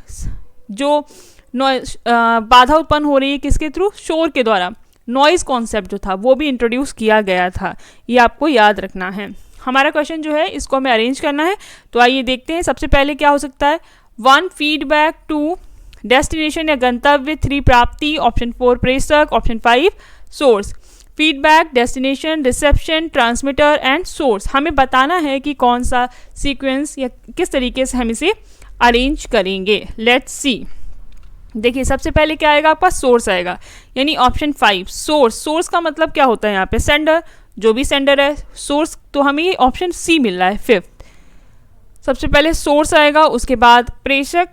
A: जो बाधा उत्पन्न हो रही है किसके थ्रू? शोर के द्वारा। नॉइज कॉन्सेप्ट जो था वो भी इंट्रोड्यूस किया गया था, ये आपको याद रखना है। हमारा क्वेश्चन जो है इसको हमें अरेंज करना है, तो आइए देखते हैं। सबसे पहले क्या हो सकता है? 1 फीडबैक, 2 डेस्टिनेशन या गंतव्य, 3 प्राप्ति, ऑप्शन 4 प्रेषक, option 5 source. Feedback, destination, reception, transmitter and source. हमें बताना है कि कौन सा सीक्वेंस या किस तरीके से हम इसे अरेंज करेंगे। Let's see. देखिए सबसे पहले क्या आएगा? आपका सोर्स आएगा, यानी ऑप्शन 5 सोर्स। सोर्स का मतलब क्या होता है यहाँ पे? सेंडर, जो भी सेंडर है सोर्स। तो हमें ये ऑप्शन सी मिल रहा है 5th। सबसे पहले सोर्स आएगा, उसके बाद प्रेषक,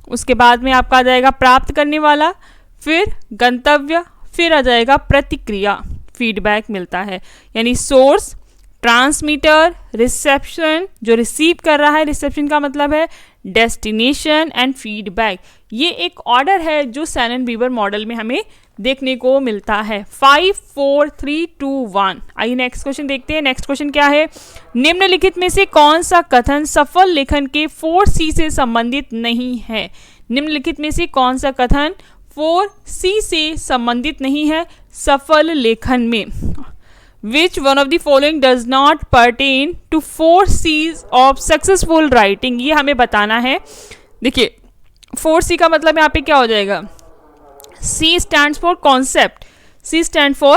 A: उसके बाद में आपका आ जाएगा प्राप्त करने वाला, फिर गंतव्य, फिर आ जाएगा प्रतिक्रिया, फीडबैक मिलता है। यानी सोर्स, ट्रांसमीटर, रिसेप्शन जो रिसीव कर रहा है, रिसेप्शन का मतलब है डेस्टिनेशन एंड फीडबैक। ये एक ऑर्डर है जो शैनन बीवर मॉडल में हमें देखने को मिलता है। 5 4 3 2 1। आइए नेक्स्ट क्वेश्चन देखते हैं। नेक्स्ट क्वेश्चन क्या है? निम्नलिखित में से कौन सा कथन सफल लेखन के 4C से संबंधित नहीं है? निम्नलिखित में से कौन सा कथन 4C से संबंधित नहीं है सफल लेखन में? Which one of the following does not pertain to 4C's of successful writing? ये हमें बताना है। देखिए 4C का मतलब यहाँ पे क्या हो जाएगा? C stands for concept, C stands for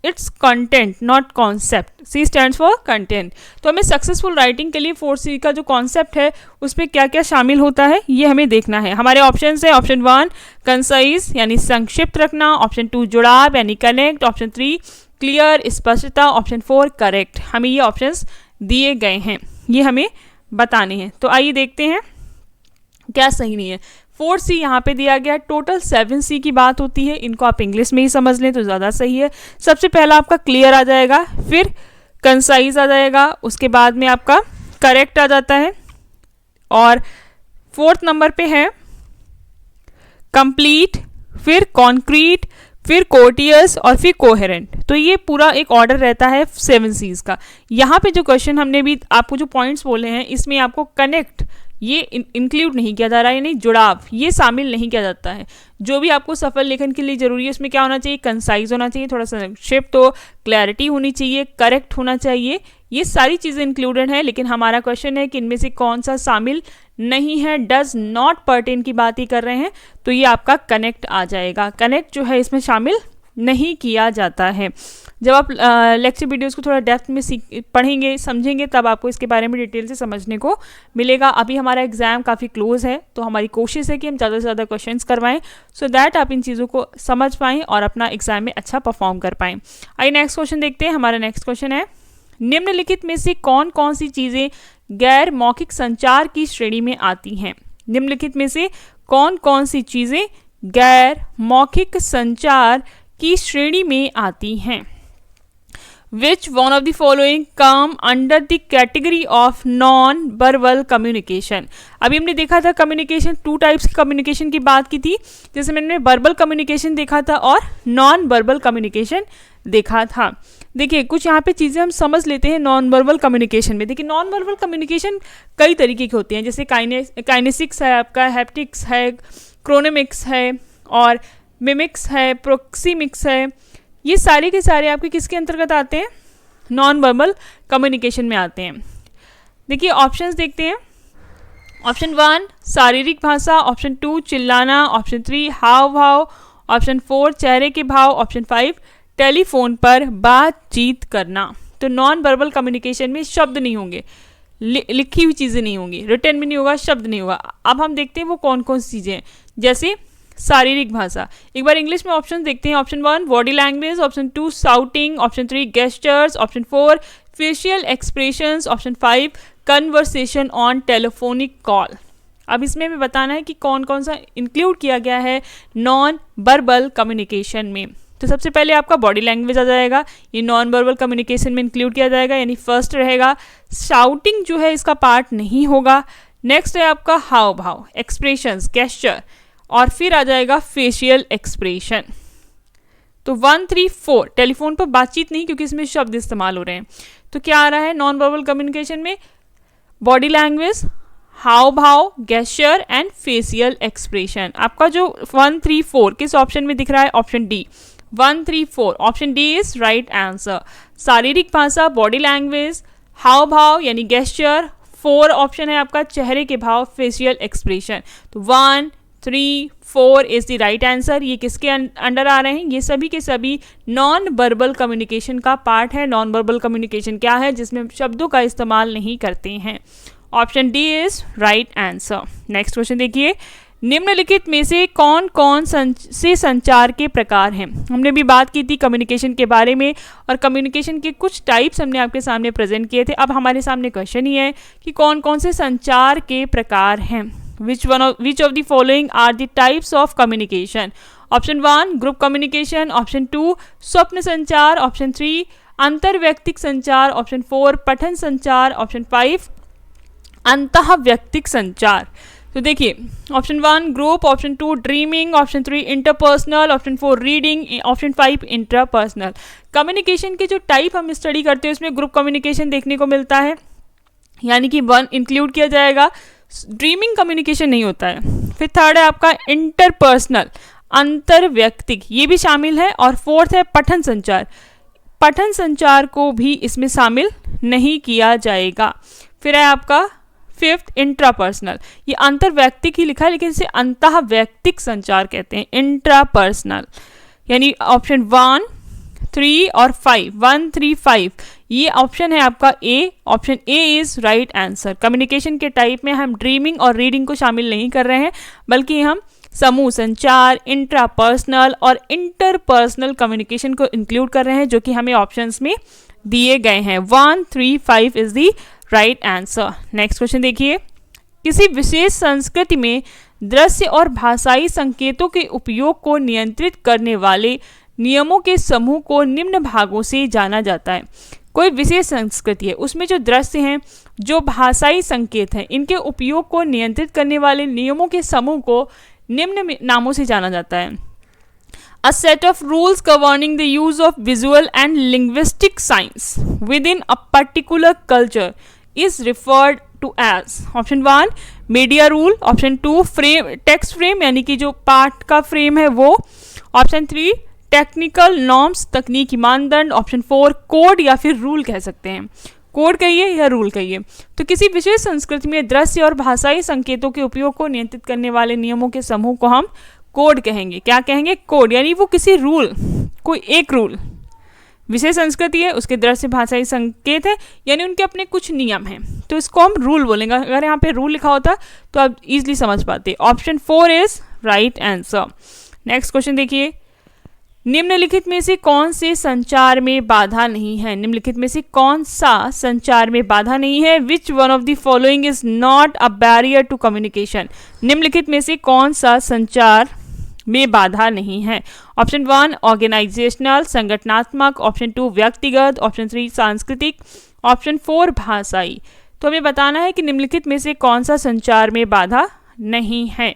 A: its content, not concept. C stands for content. तो हमें सक्सेसफुल राइटिंग के लिए 4C का जो कॉन्सेप्ट है उसमें क्या क्या शामिल होता है ये हमें देखना है। हमारे ऑप्शन है ऑप्शन 1 कंसाइज यानी संक्षिप्त रखना, ऑप्शन 2 जुड़ाव यानी कनेक्ट, ऑप्शन 3 क्लियर स्पष्टता, ऑप्शन 4 करेक्ट। हमें ये ऑप्शंस दिए गए हैं, ये हमें बताने हैं। तो आइए देखते हैं क्या सही नहीं है। 4C यहाँ पे दिया गया, टोटल 7C की बात होती है। इनको आप इंग्लिश में ही समझ लें तो ज़्यादा सही है। सबसे पहला आपका क्लियर आ जाएगा, फिर कंसाइज आ जाएगा, उसके बाद में आपका करेक्ट आ जाता है, और 4th नंबर पे है कंप्लीट, फिर कॉन्क्रीट, फिर कोर्टियस और फिर कोहेरेंट। तो ये पूरा एक ऑर्डर रहता है 7C's का। यहाँ पे जो क्वेश्चन हमने भी आपको जो पॉइंट्स बोले हैं इसमें आपको कनेक्ट ये इंक्लूड नहीं किया जा रहा है, यानी जुड़ाव ये शामिल नहीं किया जाता है। जो भी आपको सफल लेखन के लिए जरूरी है उसमें क्या होना चाहिए, कंसाइज होना चाहिए, थोड़ा सा संक्षिप्त हो, क्लैरिटी होनी चाहिए, करेक्ट होना चाहिए, ये सारी चीज़ें इंक्लूडेड हैं। लेकिन हमारा क्वेश्चन है कि इनमें से कौन सा शामिल नहीं है, डज नॉट पर्टेन की बात ही कर रहे हैं, तो ये आपका कनेक्ट आ जाएगा। कनेक्ट जो है इसमें शामिल नहीं किया जाता है। जब आप लेक्चर वीडियोस को थोड़ा डेप्थ में पढ़ेंगे समझेंगे तब आपको इसके बारे में डिटेल से समझने को मिलेगा। अभी हमारा एग्जाम काफ़ी क्लोज है, तो हमारी कोशिश है कि हम ज़्यादा से ज़्यादा क्वेश्चंस करवाएं सो दैट आप इन चीज़ों को समझ पाएँ और अपना एग्जाम में अच्छा परफॉर्म कर पाएँ। आइए नेक्स्ट क्वेश्चन देखते हैं। हमारा नेक्स्ट क्वेश्चन है, निम्नलिखित में से कौन कौन सी चीज़ें गैर मौखिक संचार की श्रेणी में आती हैं। निम्नलिखित में से कौन कौन सी चीज़ें गैर मौखिक संचार की श्रेणी में आती हैं। Which one of the following come under the category of non-verbal communication? अभी हमने देखा था कम्युनिकेशन, 2 टाइप्स की कम्युनिकेशन की बात की थी, जैसे मैंने वर्बल कम्युनिकेशन देखा था और नॉन वर्बल कम्युनिकेशन देखा था। देखिए कुछ यहाँ पे चीज़ें हम समझ लेते हैं नॉन वर्बल कम्युनिकेशन में। देखिए नॉन वर्बल कम्युनिकेशन कई तरीके के होते हैं, जैसे काइनेसिक्स है आपका, हैप्टिक्स है, क्रोनेमिक्स है और मिमिक्स है, प्रोक्सीमिक्स है। ये सारे के सारे आपके किसके अंतर्गत आते हैं, नॉन वर्बल कम्युनिकेशन में आते हैं। देखिए ऑप्शंस देखते हैं। ऑप्शन 1 शारीरिक भाषा, ऑप्शन 2 चिल्लाना, ऑप्शन 3 हाव भाव, ऑप्शन 4 चेहरे के भाव, ऑप्शन 5 टेलीफोन पर बातचीत करना। तो नॉन वर्बल कम्युनिकेशन में शब्द नहीं होंगे, लिखी हुई चीज़ें नहीं होंगी, रिटन भी नहीं होगा, शब्द नहीं होगा। अब हम देखते हैं वो कौन कौन सी चीज़ें हैं। जैसे शारीरिक भाषा, एक बार इंग्लिश में ऑप्शन देखते हैं। Option 1 body language, option 2 shouting, option 3 gestures, option 4 facial expressions, option 5 conversation on telephonic call. अब इसमें हमें बताना है कि कौन कौन सा इंक्लूड किया गया है नॉन वर्बल कम्युनिकेशन में। तो सबसे पहले आपका बॉडी लैंग्वेज आ जाएगा, ये नॉन वर्बल कम्युनिकेशन में इंक्लूड किया जाएगा, यानी फर्स्ट रहेगा। शाउटिंग जो है इसका पार्ट नहीं होगा। नेक्स्ट है आपका हाव भाव, एक्सप्रेशंस, गेस्चर, और फिर आ जाएगा फेशियल एक्सप्रेशन। तो 1 3 4 टेलीफोन पर बातचीत नहीं, क्योंकि इसमें शब्द इस्तेमाल हो रहे हैं। तो क्या आ रहा है नॉन वर्बल कम्युनिकेशन में, बॉडी लैंग्वेज, हाव भाव, गेस्चर एंड फेशियल एक्सप्रेशन। आपका जो 1 3 4 किस ऑप्शन में दिख रहा है, option D 1 3 4, option D is right answer. शारीरिक भाषा, बॉडी लैंग्वेज, हाव भाव यानी गेस्चर, 4 ऑप्शन है आपका चेहरे के भाव, फेशियल एक्सप्रेशन। तो 1 3 4 इज द राइट आंसर। ये किसके अंडर आ रहे हैं, ये सभी के सभी नॉन वर्बल कम्युनिकेशन का पार्ट है। नॉन वर्बल कम्युनिकेशन क्या है, जिसमें हम शब्दों का इस्तेमाल नहीं करते हैं। Option D is right answer. Next question देखिए, निम्नलिखित में से कौन कौन से संचार के प्रकार हैं। हमने भी बात की थी कम्युनिकेशन के बारे में और कम्युनिकेशन के कुछ टाइप्स हमने आपके सामने प्रेजेंट किए थे। अब हमारे सामने क्वेश्चन ही है कि कौन कौन से संचार के प्रकार हैं। which of the following are the types of communication? Option 1 group communication, option 2 स्वप्न संचार, ऑप्शन 3 अंतर्व्यक्तिक संचार, ऑप्शन 4 पठन संचार, ऑप्शन 5 अंतःव्यक्तिक संचार। तो देखिए option 1 group, option 2 dreaming, option 3 interpersonal, option 4 reading, option 5 intrapersonal. Communication के जो टाइप हम स्टडी करते हैं उसमें ग्रुप कम्युनिकेशन देखने को मिलता है, यानी कि 1 इंक्लूड किया जाएगा। ड्रीमिंग कम्युनिकेशन नहीं होता है। फिर थर्ड है आपका इंटरपर्सनल, अंतर्व्यक्तिक, ये भी शामिल है। और फोर्थ है पठन संचार, पठन संचार को भी इसमें शामिल नहीं किया जाएगा। फिर है आपका 5th इंट्रापर्सनल, ये अंतर्व्यक्तिक ही लिखा है लेकिन इसे अंतःव्यक्तिक संचार कहते हैं, इंट्रापर्सनल। यानी ऑप्शन 1 3 और 5, 1 3 5 ये ऑप्शन है आपका A. Option A is right answer. Communication के टाइप में हम ड्रीमिंग और रीडिंग को शामिल नहीं कर रहे हैं, बल्कि हम समूह संचार, इंट्रापर्सनल और इंटरपर्सनल कम्युनिकेशन को इंक्लूड कर रहे हैं, जो कि हमें ऑप्शंस में दिए गए हैं। 1 3 5 is the right answer. Next question देखिए, किसी विशेष संस्कृति में दृश्य और भाषाई संकेतों के उपयोग को नियंत्रित करने वाले नियमों के समूह को निम्न भागों से जाना जाता है। कोई विशेष संस्कृति है, उसमें जो दृश्य हैं, जो भाषाई संकेत हैं, इनके उपयोग को नियंत्रित करने वाले नियमों के समूह को निम्न नामों से जाना जाता है। A set of rules governing the use of visual and linguistic signs within a particular culture is referred to as? Option 1 media rule, option 2 frame, text frame यानी कि जो पार्ट का फ्रेम है वो, ऑप्शन 3 टेक्निकल नॉर्म्स तकनीकी मानदंड, option 4 code या फिर रूल कह सकते हैं, कोड कहिए या रूल कहिए। तो किसी विशेष संस्कृति में दृश्य और भाषाई संकेतों के उपयोग को नियंत्रित करने वाले नियमों के समूह को हम कोड कहेंगे। क्या कहेंगे? कोड, यानी वो किसी रूल, कोई एक रूल, विशेष संस्कृति है, उसके दृश्य भाषाई संकेत है, यानी उनके अपने कुछ नियम हैं, तो इसको हम रूल बोलेंगे। अगर यहाँ पे रूल लिखा होता तो आप इजीली समझ पाते। Option 4 is right answer. Next question देखिए, निम्नलिखित में से कौन से संचार में बाधा नहीं है? निम्नलिखित में से कौन सा संचार में बाधा नहीं है? Which one of the following is not a barrier to communication? निम्नलिखित में से कौन सा संचार में बाधा नहीं है? ऑप्शन 1 ऑर्गेनाइजेशनल संगठनात्मक, ऑप्शन 2 व्यक्तिगत, ऑप्शन 3 सांस्कृतिक, ऑप्शन 4 भाषाई। तो हमें बताना है कि निम्नलिखित में से कौन सा संचार में बाधा नहीं है।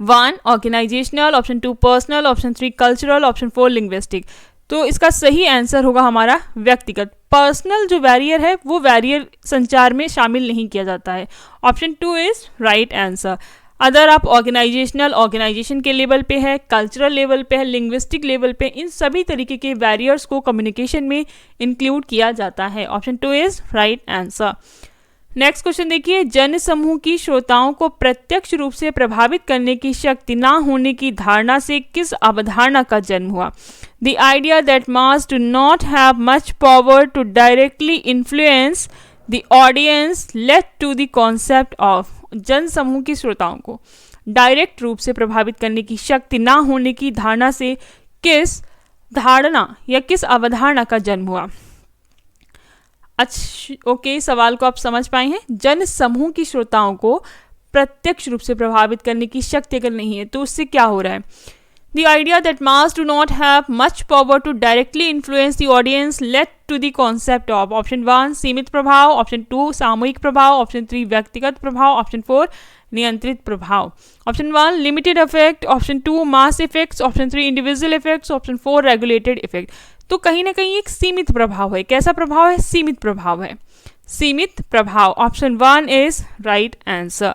A: 1 organisational, option 2 personal, option 3 cultural, option 4 linguistic. तो इसका सही आंसर होगा हमारा व्यक्तिगत। पर्सनल जो बैरियर है वो बैरियर संचार में शामिल नहीं किया जाता है। Option 2 is right answer. Other आप ऑर्गेनाइजेशनल, ऑर्गेनाइजेशन के लेवल पे है, कल्चरल लेवल पे है, लिंग्विस्टिक लेवल पे, इन सभी तरीके के बैरियर्स को कम्युनिकेशन में इंक्लूड किया जाता है। Option 2 is right answer. Next question देखिए, जन समूह की श्रोताओं को प्रत्यक्ष रूप से प्रभावित करने की शक्ति ना होने की धारणा से किस अवधारणा का जन्म हुआ? The idea that mass do not have much power to directly influence the audience led to the concept of. जन समूह की श्रोताओं को डायरेक्ट रूप से प्रभावित करने की शक्ति ना होने की धारणा से किस धारणा या किस अवधारणा का जन्म हुआ? अच्छा, ओके, सवाल को आप समझ पाए हैं। जन समूह की श्रोताओं को प्रत्यक्ष रूप से प्रभावित करने की शक्ति अगर नहीं है तो उससे क्या हो रहा है? The idea that mass do not have much power to directly influence the audience led to the concept of. Option 1 सीमित प्रभाव, ऑप्शन 2 सामूहिक प्रभाव, ऑप्शन 3 व्यक्तिगत प्रभाव, ऑप्शन 4 नियंत्रित प्रभाव। Option 1 limited effect, option 2 mass effects, option 3 individual effects, option 4 regulated effect. तो कहीं ना कहीं एक सीमित प्रभाव है। कैसा प्रभाव है? सीमित प्रभाव है, सीमित प्रभाव। Option 1 is right answer.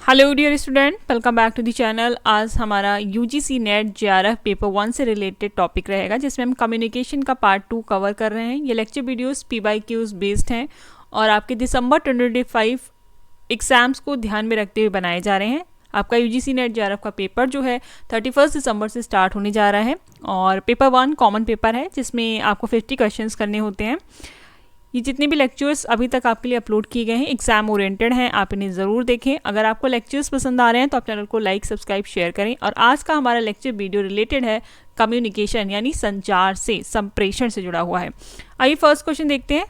A: Hello dear student, welcome back to the channel. आज हमारा यूजीसी नेट जेआरएफ पेपर 1 से रिलेटेड टॉपिक रहेगा, जिसमें हम कम्युनिकेशन का पार्ट 2 कवर कर रहे हैं। ये लेक्चर वीडियोस PYQs बेस्ड हैं और आपके दिसंबर 2025 एग्जाम्स को ध्यान में रखते हुए बनाए जा रहे हैं। आपका यूजीसी नेट जेआरएफ का पेपर जो है 31 दिसंबर से स्टार्ट होने जा रहा है और पेपर 1 कॉमन पेपर है, जिसमें आपको 50 क्वेश्चंस करने होते हैं। ये जितने भी लेक्चर्स अभी तक आपके लिए अपलोड किए गए हैं एग्जाम ओरिएंटेड हैं, आप इन्हें ज़रूर देखें। अगर आपको लेक्चर्स पसंद आ रहे हैं तो आप चैनल को लाइक, सब्सक्राइब, शेयर करें। और आज का हमारा लेक्चर वीडियो रिलेटेड है कम्युनिकेशन यानी संचार से, संप्रेषण से जुड़ा हुआ है। आइए फर्स्ट क्वेश्चन देखते हैं।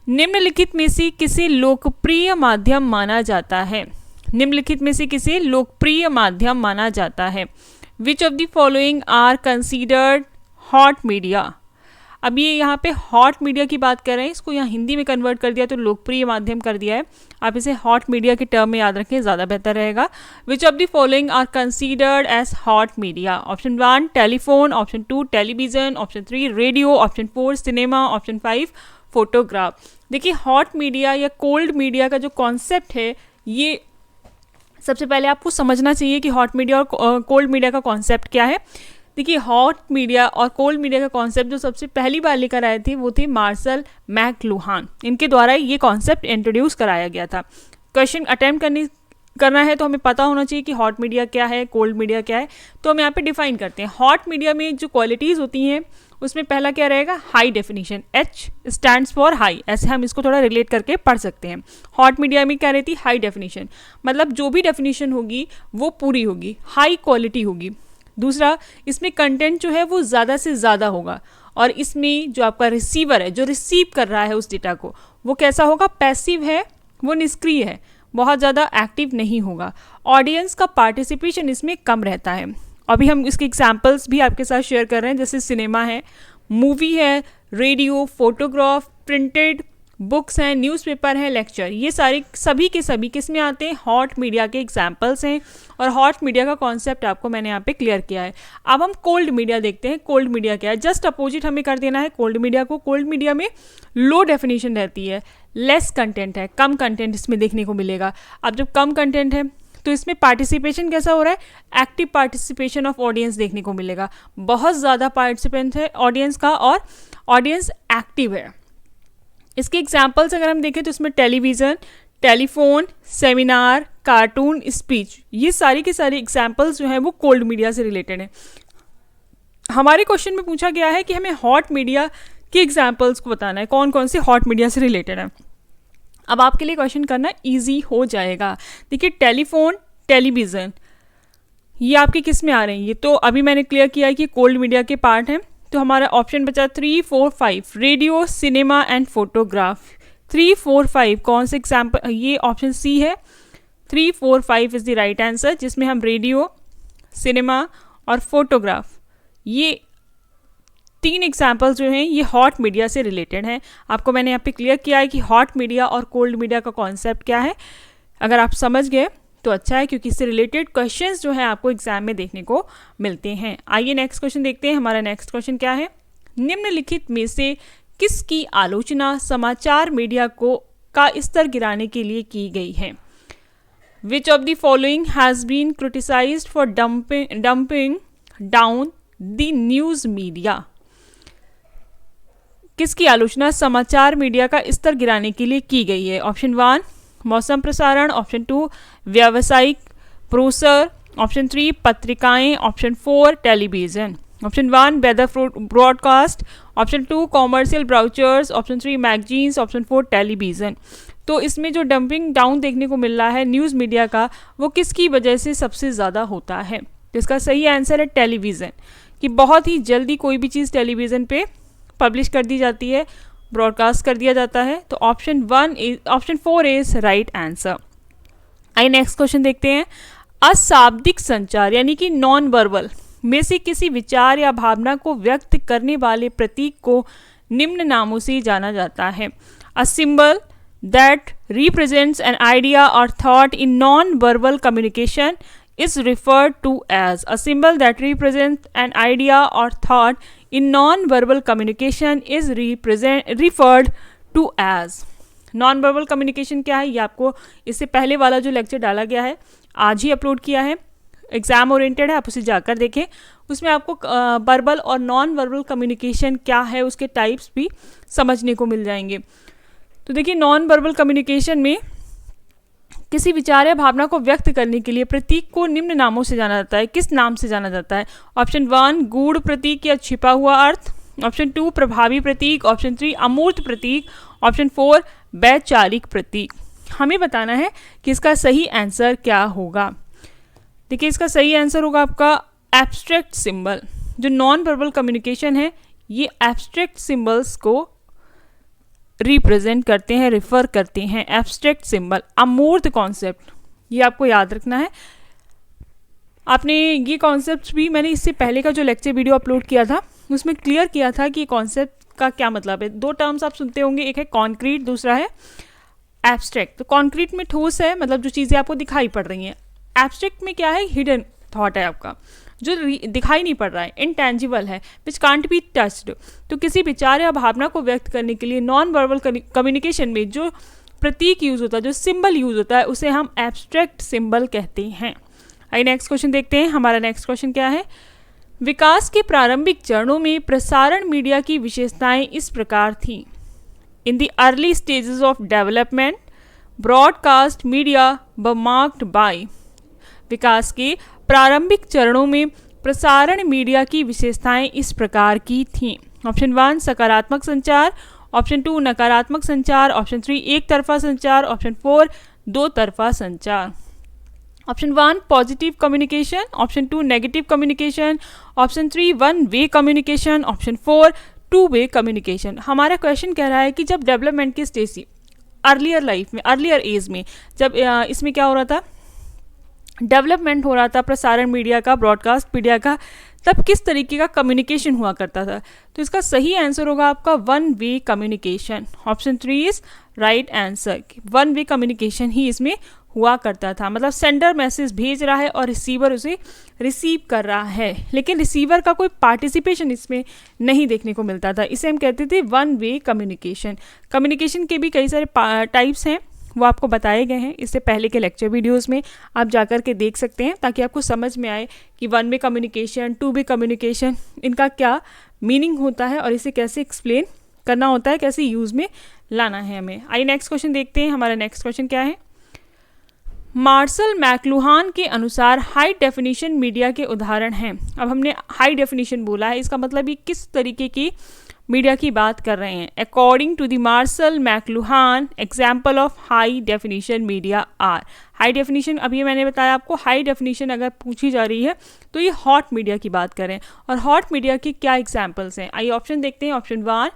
A: निम्नलिखित में से किसे लोकप्रिय माध्यम माना जाता है? निम्नलिखित में से किसे लोकप्रिय माध्यम माना जाता है? Which of the following are considered hot media? अब ये यहाँ पे हॉट मीडिया की बात कर रहे हैं, इसको यहाँ हिंदी में कन्वर्ट कर दिया तो लोकप्रिय माध्यम कर दिया है। आप इसे हॉट मीडिया के टर्म में याद रखें, ज़्यादा बेहतर रहेगा। Which of the following are considered as hot media? Option 1 telephone, option 2 television, option 3 radio, option 4 cinema, option 5 photograph. देखिए हॉट मीडिया या कोल्ड मीडिया का जो कॉन्सेप्ट है, ये सबसे पहले आपको समझना चाहिए कि हॉट मीडिया और कोल्ड मीडिया का कॉन्सेप्ट क्या है। देखिए हॉट मीडिया और कोल्ड मीडिया का कॉन्सेप्ट जो सबसे पहली बार लेकर आए थे वो थे मार्शल मैकलुहान। इनके द्वारा ये कॉन्सेप्ट इंट्रोड्यूस कराया गया था। क्वेश्चन अटेम्प्ट करना है तो हमें पता होना चाहिए कि हॉट मीडिया क्या है, कोल्ड मीडिया क्या है। तो हम यहाँ पे डिफाइन करते हैं। हॉट मीडिया में जो क्वालिटीज़ होती हैं उसमें पहला क्या रहेगा? High definition. H stands for high, ऐसे हम इसको थोड़ा रिलेट करके पढ़ सकते हैं। हॉट मीडिया में क्या रहती है? हाई डेफिनेशन, मतलब जो भी डेफिनेशन होगी वो पूरी होगी, हाई क्वालिटी होगी। दूसरा, इसमें कंटेंट जो है वो ज़्यादा से ज़्यादा होगा। और इसमें जो आपका रिसीवर है, जो रिसीव कर रहा है उस डेटा को, वो कैसा होगा? पैसिव है, वो निष्क्रिय है, बहुत ज़्यादा एक्टिव नहीं होगा। ऑडियंस का पार्टिसिपेशन इसमें कम रहता है। अभी हम इसके एग्जाम्पल्स भी आपके साथ शेयर कर रहे हैं, जैसे सिनेमा है, मूवी है, रेडियो, फोटोग्राफ, प्रिंटेड, बुक्स हैं, न्यूज़पेपर हैं, लेक्चर, ये सारे सभी के सभी किस में आते हैं, हॉट मीडिया के एग्जाम्पल्स हैं। और हॉट मीडिया का कॉन्सेप्ट आपको मैंने यहाँ पे क्लियर किया है। अब हम कोल्ड मीडिया देखते हैं। कोल्ड मीडिया क्या है, जस्ट अपोजिट हमें कर देना है कोल्ड मीडिया को। कोल्ड मीडिया में लो डेफिनेशन रहती है, लेस कंटेंट है, कम कंटेंट इसमें देखने को मिलेगा। अब जब कम कंटेंट है तो इसमें पार्टिसिपेशन कैसा हो रहा है, एक्टिव पार्टिसिपेशन ऑफ ऑडियंस देखने को मिलेगा। बहुत ज़्यादा पार्टिसिपेंट है ऑडियंस का और ऑडियंस एक्टिव है। इसके एग्जाम्पल्स अगर हम देखें तो इसमें television, telephone, seminar, cartoon, speech, ये सारी के सारी एग्जाम्पल्स जो हैं वो कोल्ड मीडिया से रिलेटेड हैं। हमारे क्वेश्चन में पूछा गया है कि हमें हॉट मीडिया के एग्जाम्पल्स को बताना है, कौन कौन से हॉट मीडिया से रिलेटेड है। अब आपके लिए क्वेश्चन करना इजी हो जाएगा। देखिए टेलीफोन, टेलीविज़न, ये आपके किस में आ रहे हैं, ये तो अभी मैंने क्लियर किया है कि कोल्ड मीडिया के पार्ट हैं। तो हमारा ऑप्शन बचा 3, 4, 5, रेडियो, सिनेमा एंड फोटोग्राफ। 3, 4, 5 कौन से एग्जाम्पल, ये ऑप्शन सी है। 3, 4, 5 इज़ द राइट आंसर, जिसमें हम रेडियो, सिनेमा और फोटोग्राफ, ये 3 एग्जाम्पल्स जो हैं ये हॉट मीडिया से रिलेटेड हैं। आपको मैंने यहाँ पे क्लियर किया है कि हॉट मीडिया और कोल्ड मीडिया का कॉन्सेप्ट क्या है। अगर आप समझ गए तो अच्छा है, क्योंकि इससे रिलेटेड क्वेश्चंस जो है आपको एग्जाम में देखने को मिलते हैं। आइए नेक्स्ट क्वेश्चन देखते हैं। हमारा नेक्स्ट क्वेश्चन क्या है, निम्नलिखित में से किसकी आलोचना समाचार मीडिया को का स्तर गिराने के लिए की गई है। Which of the following has been criticised for dumping down the news media. किसकी आलोचना समाचार मीडिया का स्तर गिराने के लिए की गई है। ऑप्शन 1 मौसम प्रसारण, ऑप्शन 2 व्यावसायिक प्रोसर, ऑप्शन 3 पत्रिकाएं, option 4 television. Option 1 weather broadcast, option 2 commercial brochures, option 3 magazines, option 4 television. तो इसमें जो डंपिंग डाउन देखने को मिल रहा है न्यूज़ मीडिया का, वो किसकी वजह से सबसे ज़्यादा होता है। तो इसका सही आंसर है टेलीविज़न, कि बहुत ही जल्दी कोई भी चीज़ टेलीविज़न पे पब्लिश कर दी जाती है, ब्रॉडकास्ट कर दिया जाता है। तो ऑप्शन 4 इज राइट आंसर। आइए नेक्स्ट क्वेश्चन देखते हैं। अशाब्दिक संचार यानी कि नॉन वर्बल में से किसी विचार या भावना को व्यक्त करने वाले प्रतीक को निम्न नामों से जाना जाता है। A symbol that represents an idea और thought in non verbal communication is referred to as a symbol that represents an idea or thought in non-verbal communication is referred to as। non-verbal communication क्या है, ये आपको इससे पहले वाला जो lecture डाला गया है आज ही अपलोड किया है, एग्जाम ओरिएंटेड है, आप उसे जाकर देखें। उसमें आपको वर्बल और नॉन वर्बल कम्युनिकेशन क्या है उसके टाइप्स भी समझने को मिल जाएंगे। तो देखिए नॉन वर्बल कम्युनिकेशन में किसी विचार या भावना को व्यक्त करने के लिए प्रतीक को निम्न नामों से जाना जाता है। किस नाम से जाना जाता है। ऑप्शन 1 गूढ़ प्रतीक या छिपा हुआ अर्थ, ऑप्शन 2 प्रभावी प्रतीक, ऑप्शन 3 अमूर्त प्रतीक, ऑप्शन 4 वैचारिक प्रतीक। हमें बताना है कि इसका सही आंसर क्या होगा। देखिए इसका सही आंसर होगा आपका एब्स्ट्रैक्ट सिंबल। जो नॉन वर्बल कम्युनिकेशन है ये एब्स्ट्रैक्ट सिंबल्स को रिप्रेजेंट करते हैं, रिफर करते हैं। एब्स्ट्रैक्ट सिंबल, अमूर्त कॉन्सेप्ट, ये आपको याद रखना है। आपने ये कॉन्सेप्ट भी मैंने इससे पहले का जो लेक्चर वीडियो अपलोड किया था उसमें क्लियर किया था कि कॉन्सेप्ट का क्या मतलब है। 2 टर्म्स आप सुनते होंगे, एक है कॉन्क्रीट, दूसरा है एब्स्ट्रैक्ट। तो कॉन्क्रीट में ठोस है, मतलब जो चीज़ें आपको दिखाई पड़ रही हैं। एब्स्ट्रैक्ट में क्या है, हिडन थॉट है आपका, जो दिखाई नहीं पड़ रहा है, इनटेंजिबल है, विच कांट बी टच्ड। तो किसी विचार या भावना को व्यक्त करने के लिए नॉन वर्बल कम्युनिकेशन में जो प्रतीक यूज़ होता है, जो सिंबल यूज़ होता है, उसे हम एब्स्ट्रैक्ट सिंबल कहते हैं। आइए नेक्स्ट क्वेश्चन देखते हैं। हमारा नेक्स्ट क्वेश्चन क्या है, विकास के प्रारंभिक चरणों में प्रसारण मीडिया की विशेषताएं इस प्रकार थीं। In the early stages of development broadcast media व मार्क्ड बाय। विकास के प्रारंभिक चरणों में प्रसारण मीडिया की विशेषताएं इस प्रकार की थीं। ऑप्शन 1 सकारात्मक संचार, ऑप्शन 2 नकारात्मक संचार, ऑप्शन 3 एक तरफा संचार, ऑप्शन 4 दो तरफा संचार। Option 1 positive communication, option 2 negative communication, option 3 one way communication, option 4 two way communication. हमारा क्वेश्चन कह रहा है कि जब डेवलपमेंट की स्टेज थी, अर्लियर लाइफ में, अर्लियर एज में, जब इसमें क्या हो रहा था, डेवलपमेंट हो रहा था प्रसारण मीडिया का, ब्रॉडकास्ट मीडिया का, तब किस तरीके का कम्युनिकेशन हुआ करता था? तो इसका सही आंसर होगा आपका one way communication. Option 3 is right answer. One way communication ही इसमें हुआ करता था, मतलब सेंडर मैसेज भेज रहा है और रिसीवर उसे रिसीव कर रहा है, लेकिन रिसीवर का कोई पार्टिसिपेशन इसमें नहीं देखने को मिलता था। इसे हम कहते थे वन वे कम्युनिकेशन। कम्युनिकेशन के भी कई सारे टाइप्स हैं, वो आपको बताए गए हैं इससे पहले के लेक्चर वीडियोस में, आप जाकर के देख सकते हैं ताकि आपको समझ में आए कि one way communication, two way communication, इनका क्या मीनिंग होता है और इसे कैसे एक्सप्लेन करना होता है, कैसे यूज़ में लाना है हमें। आइए नेक्स्ट क्वेश्चन देखते हैं। हमारा नेक्स्ट क्वेश्चन क्या है? मार्शल मैकलुहान के अनुसार हाई डेफिनेशन मीडिया के उदाहरण हैं। अब हमने हाई डेफिनेशन बोला है, इसका मतलब ये किस तरीके की मीडिया की बात कर रहे हैं? According to the Marshall McLuhan example of high definition media are. High definition, अभी मैंने बताया आपको, हाई डेफिनेशन अगर पूछी जा रही है तो ये हॉट मीडिया की बात करें। और हॉट मीडिया की क्या एग्जाम्पल्स हैं? आइए ऑप्शन देखते हैं। Option 1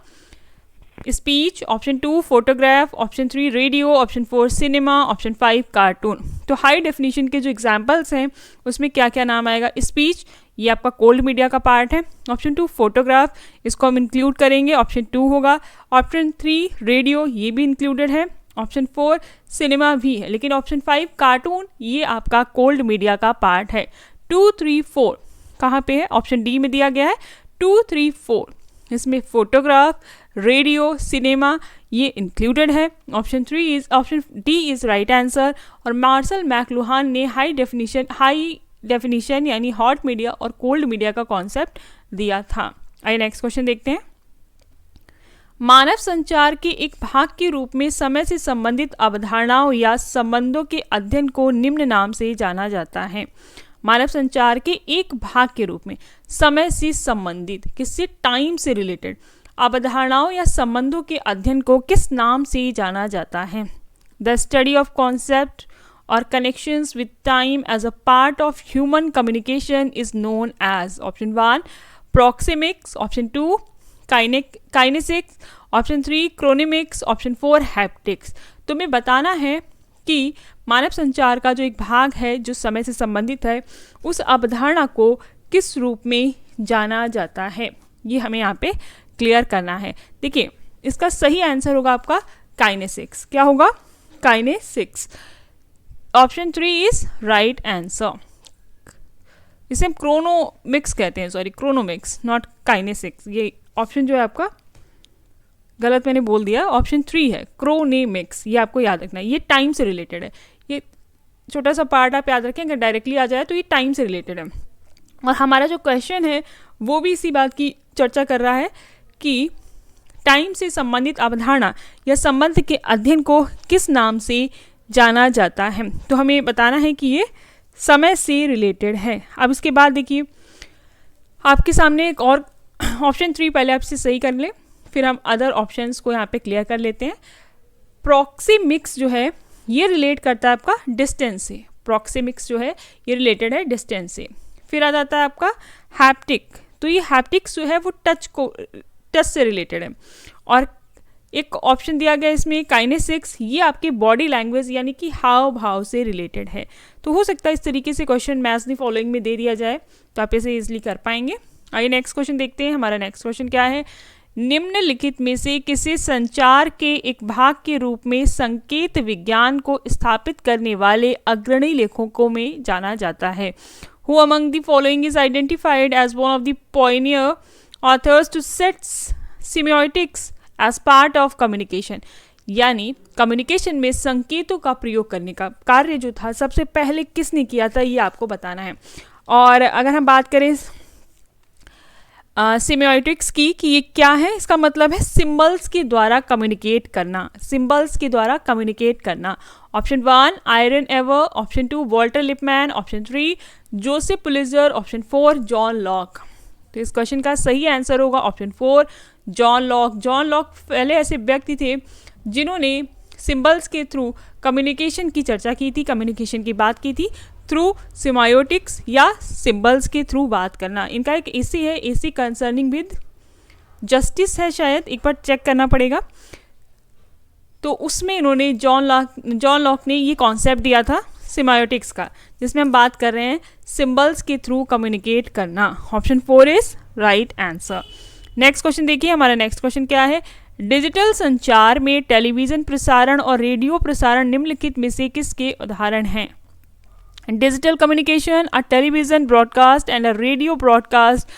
A: speech, option 2 photograph, option 3 radio, option 4 cinema, option 5 cartoon. तो हाई डेफिनेशन के जो एग्जाम्पल्स हैं उसमें क्या क्या नाम आएगा? स्पीच, ये आपका कोल्ड मीडिया का पार्ट है। ऑप्शन 2 फोटोग्राफ, इसको हम इंक्लूड करेंगे, ऑप्शन 2 होगा। ऑप्शन 3 रेडियो, ये भी इंक्लूडेड है। ऑप्शन 4 सिनेमा भी है, लेकिन ऑप्शन 5 कार्टून, ये आपका कोल्ड मीडिया का पार्ट है। 2, 3, 4 कहाँ पे है? ऑप्शन डी में दिया गया है। 2, 3, 4 इसमें फोटोग्राफ, रेडियो, सिनेमा ये इंक्लूडेड है। Option D is right answer. और मार्शल मैकलुहान ने हाई डेफिनेशन यानी हॉट मीडिया और कोल्ड मीडिया का कॉन्सेप्ट दिया था। आइए नेक्स्ट क्वेश्चन देखते हैं। मानव संचार के एक भाग के रूप में समय से संबंधित अवधारणाओं या संबंधों के अध्ययन को निम्न नाम से जाना जाता है। मानव संचार के एक भाग के रूप में समय से संबंधित, किससे? टाइम से रिलेटेड अवधारणाओं या संबंधों के अध्ययन को किस नाम से जाना जाता है? द स्टडी ऑफ कॉन्सेप्ट और connections with time as a part of human communication is known as. Option 1 proxemics, option 2 kinesics, option 3 chronemics, option 4 haptics. तुम्हें बताना है कि मानव संचार का जो एक भाग है जो समय से संबंधित है, उस अवधारणा को किस रूप में जाना जाता है, ये हमें यहाँ पे क्लियर करना है। देखिए इसका सही आंसर होगा आपका काइनेसिक्स। क्या होगा? Kinesics. Option 3 is right answer. इसे हम क्रोनोमिक्स कहते हैं, सॉरी क्रोनोमिक्स, नॉट काइनेसिक्स। ये ऑप्शन जो है आपका गलत मैंने बोल दिया, ऑप्शन 3 है क्रोनेमिक्स, ये आपको याद रखना है। ये टाइम से रिलेटेड है, ये छोटा सा पार्ट आप याद रखें, अगर डायरेक्टली आ जाए तो ये टाइम से रिलेटेड है। और हमारा जो क्वेश्चन है वो भी इसी बात की चर्चा कर रहा है कि टाइम से संबंधित अवधारणा या संबंध के अध्ययन को किस नाम से जाना जाता है। तो हमें बताना है कि ये समय से रिलेटेड है। अब इसके बाद देखिए आपके सामने एक और ऑप्शन 3 पहले आपसे सही कर लें, फिर हम अदर ऑप्शंस को यहाँ पे क्लियर कर लेते हैं। प्रॉक्सिमिक्स जो है ये रिलेट करता है आपका डिस्टेंस से। प्रॉक्सिमिक्स जो है ये रिलेटेड है डिस्टेंस से। फिर आ जाता है आपका हैप्टिक, तो ये हैप्टिक्स जो है वो टच से रिलेटेड है। और एक ऑप्शन दिया गया इसमें काइनेसिक्स, ये आपके बॉडी लैंग्वेज यानी कि हाव भाव से रिलेटेड है। तो हो सकता है इस तरीके से क्वेश्चन मैच द फॉलोइंग में दे दिया जाए तो आप इसे इजिली कर पाएंगे। आइए नेक्स्ट क्वेश्चन देखते हैं। हमारा नेक्स्ट क्वेश्चन क्या है? निम्नलिखित में से किसे संचार के एक भाग के रूप में संकेत विज्ञान को स्थापित करने वाले अग्रणी लेखकों में जाना जाता है? Who among the following is identified as one of the pioneer authors to set semiotics as part of communication? यानी कम्युनिकेशन में संकेतों का प्रयोग करने का कार्य जो था सबसे पहले किसने किया था, ये आपको बताना है। और अगर हम बात करें सेमियोटिक्स की कि ये क्या है, इसका मतलब है सिंबल्स के द्वारा कम्युनिकेट करना। सिंबल्स के द्वारा कम्युनिकेट करना। Option 1 iron ever, option 2 Walter Lipman, option 3 Joseph Pulitzer, option 4 John Locke. तो इस क्वेश्चन का सही आंसर होगा option 4 John Locke. John Locke पहले ऐसे व्यक्ति थे जिन्होंने सिंबल्स के थ्रू कम्युनिकेशन की चर्चा की थी, कम्युनिकेशन की बात की थी थ्रू सिमायोटिक्स या सिंबल्स के थ्रू बात करना। इनका एक एसी है, एसी कंसर्निंग विद जस्टिस है, शायद एक बार चेक करना पड़ेगा। तो उसमें इन्होंने जॉन लॉक ने ये कॉन्सेप्ट दिया था सिमायोटिक्स का, जिसमें हम बात कर रहे हैं सिंबल्स के थ्रू कम्युनिकेट करना। Option 4 is right answer. Next question देखिए, हमारा नेक्स्ट क्वेश्चन क्या है। डिजिटल संचार में टेलीविजन प्रसारण और रेडियो प्रसारण निम्नलिखित में से किसके उदाहरण हैं? Digital communication, a television broadcast and a radio broadcast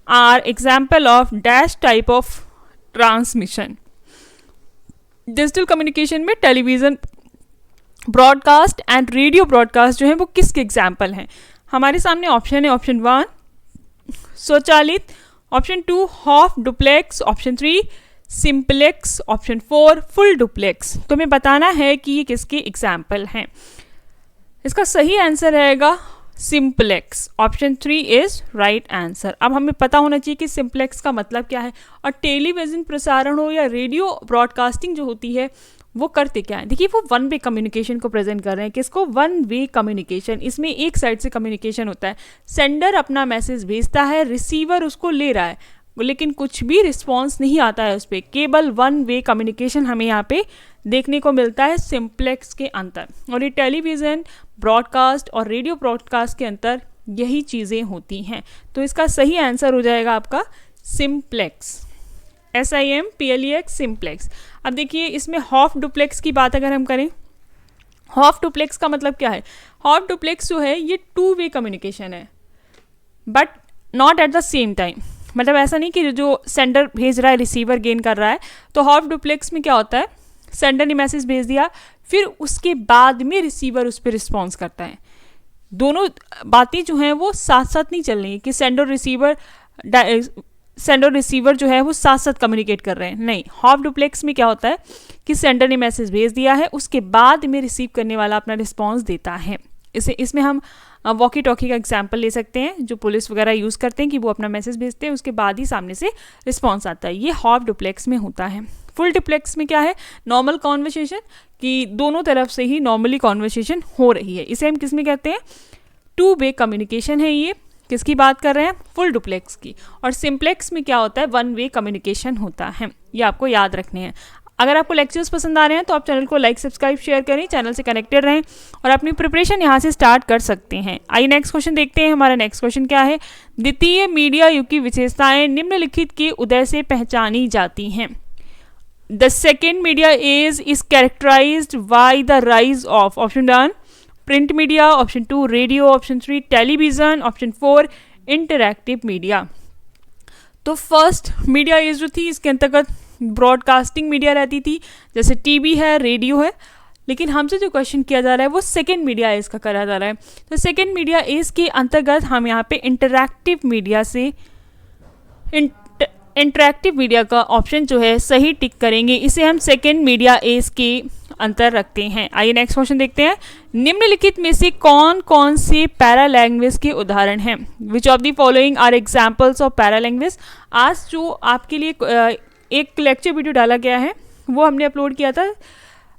A: are example of dash type of transmission. Digital communication में television broadcast and radio broadcast जो है वो किसके एग्जाम्पल हैं? हमारे सामने ऑप्शन है, ऑप्शन 1 स्वचालित, option 2 half duplex, option 3 simplex, option 4 full duplex. तो हमें बताना है कि ये किसके एग्जाम्पल हैं। इसका सही आंसर रहेगा simplex. Option 3 is right answer. अब हमें पता होना चाहिए कि सिंपलेक्स का मतलब क्या है, और टेलीविजन प्रसारण हो या रेडियो ब्रॉडकास्टिंग जो होती है वो करते क्या है। देखिए, वो वन वे कम्युनिकेशन को प्रेजेंट कर रहे हैं। किसको? One way communication. इसमें एक साइड से कम्युनिकेशन होता है, सेंडर अपना मैसेज भेजता है, रिसीवर उसको ले रहा है, लेकिन कुछ भी रिस्पॉन्स नहीं आता है उस पर। केवल वन वे कम्युनिकेशन हमें यहाँ पे देखने को मिलता है सिंपलेक्स के अंदर। और ये टेलीविज़न ब्रॉडकास्ट और रेडियो ब्रॉडकास्ट के अंदर यही चीज़ें होती हैं। तो इसका सही आंसर हो जाएगा आपका सिंपलेक्स, SIMPLEX सिंपलेक्स। अब देखिए, इसमें हाफ डुप्लेक्स की बात अगर हम करें, हाफ डुप्लेक्स का मतलब क्या है? हाफ डुप्लेक्स जो है ये टू वे कम्युनिकेशन है, but not at the same time. मतलब ऐसा नहीं कि जो सेंडर भेज रहा है रिसीवर गेन कर रहा है। तो हाफ डुप्लेक्स में क्या होता है, सेंडर ने मैसेज भेज दिया, फिर उसके बाद में रिसीवर उस पर रिस्पॉन्स करता है। दोनों बातें जो हैं वो साथ साथ नहीं चल रही कि सेंडर रिसीवर जो है वो साथ साथ कम्युनिकेट कर रहे हैं, नहीं। हाफ डुप्लेक्स में क्या होता है कि सेंडर ने मैसेज भेज दिया है, उसके बाद में रिसीव करने वाला अपना रिस्पॉन्स देता है। इसमें हम वॉकी टॉकी का एग्जाम्पल ले सकते हैं, जो पुलिस वगैरह यूज़ करते हैं कि वो अपना मैसेज भेजते हैं, उसके बाद ही सामने से रिस्पॉन्स आता है। ये हाफ डुप्लेक्स में होता है। फुल डुप्लेक्स में क्या है? नॉर्मल कॉन्वर्सेशन, कि दोनों तरफ से ही नॉर्मली कॉन्वर्सेशन हो रही है। इसे हम किस में कहते हैं? टू वे कम्युनिकेशन है। ये किसकी बात कर रहे हैं? फुल डुप्लेक्स की। और सिंपलेक्स में क्या होता है? वन वे कम्युनिकेशन होता है। ये आपको याद रखने हैं। अगर आपको लेक्चर्स पसंद आ रहे हैं तो आप चैनल को लाइक, सब्सक्राइब, शेयर करें, चैनल से कनेक्टेड रहें और अपनी प्रिपरेशन यहाँ से स्टार्ट कर सकते हैं। आइए नेक्स्ट क्वेश्चन देखते हैं। हमारा नेक्स्ट क्वेश्चन क्या है? द्वितीय मीडिया युग की विशेषताएं निम्नलिखित के उदय से पहचानी जाती हैं। The second media age is characterised by the rise of, option 1 print media, option 2 radio, option 3 television, option 4 interactive media. तो फर्स्ट मीडिया एज जो थी, इसके अंतर्गत ब्रॉडकास्टिंग मीडिया रहती थी, जैसे टीवी है, रेडियो है। लेकिन हमसे जो क्वेश्चन किया जा रहा है वो सेकेंड मीडिया एज का करा जा रहा है। तो सेकेंड मीडिया एज के अंतर्गत हम यहाँ पे इंटरैक्टिव मीडिया से इंटरैक्टिव मीडिया का ऑप्शन जो है सही टिक करेंगे। इसे हम सेकेंड मीडिया एज के अंतर रखते हैं। आइए नेक्स्ट क्वेश्चन देखते हैं। निम्नलिखित में से कौन कौन से पैरा लैंग्वेज के उदाहरण हैं? Which of the following are examples of paralanguage? आज जो आपके लिए एक लेक्चर वीडियो डाला गया है वो हमने अपलोड किया था,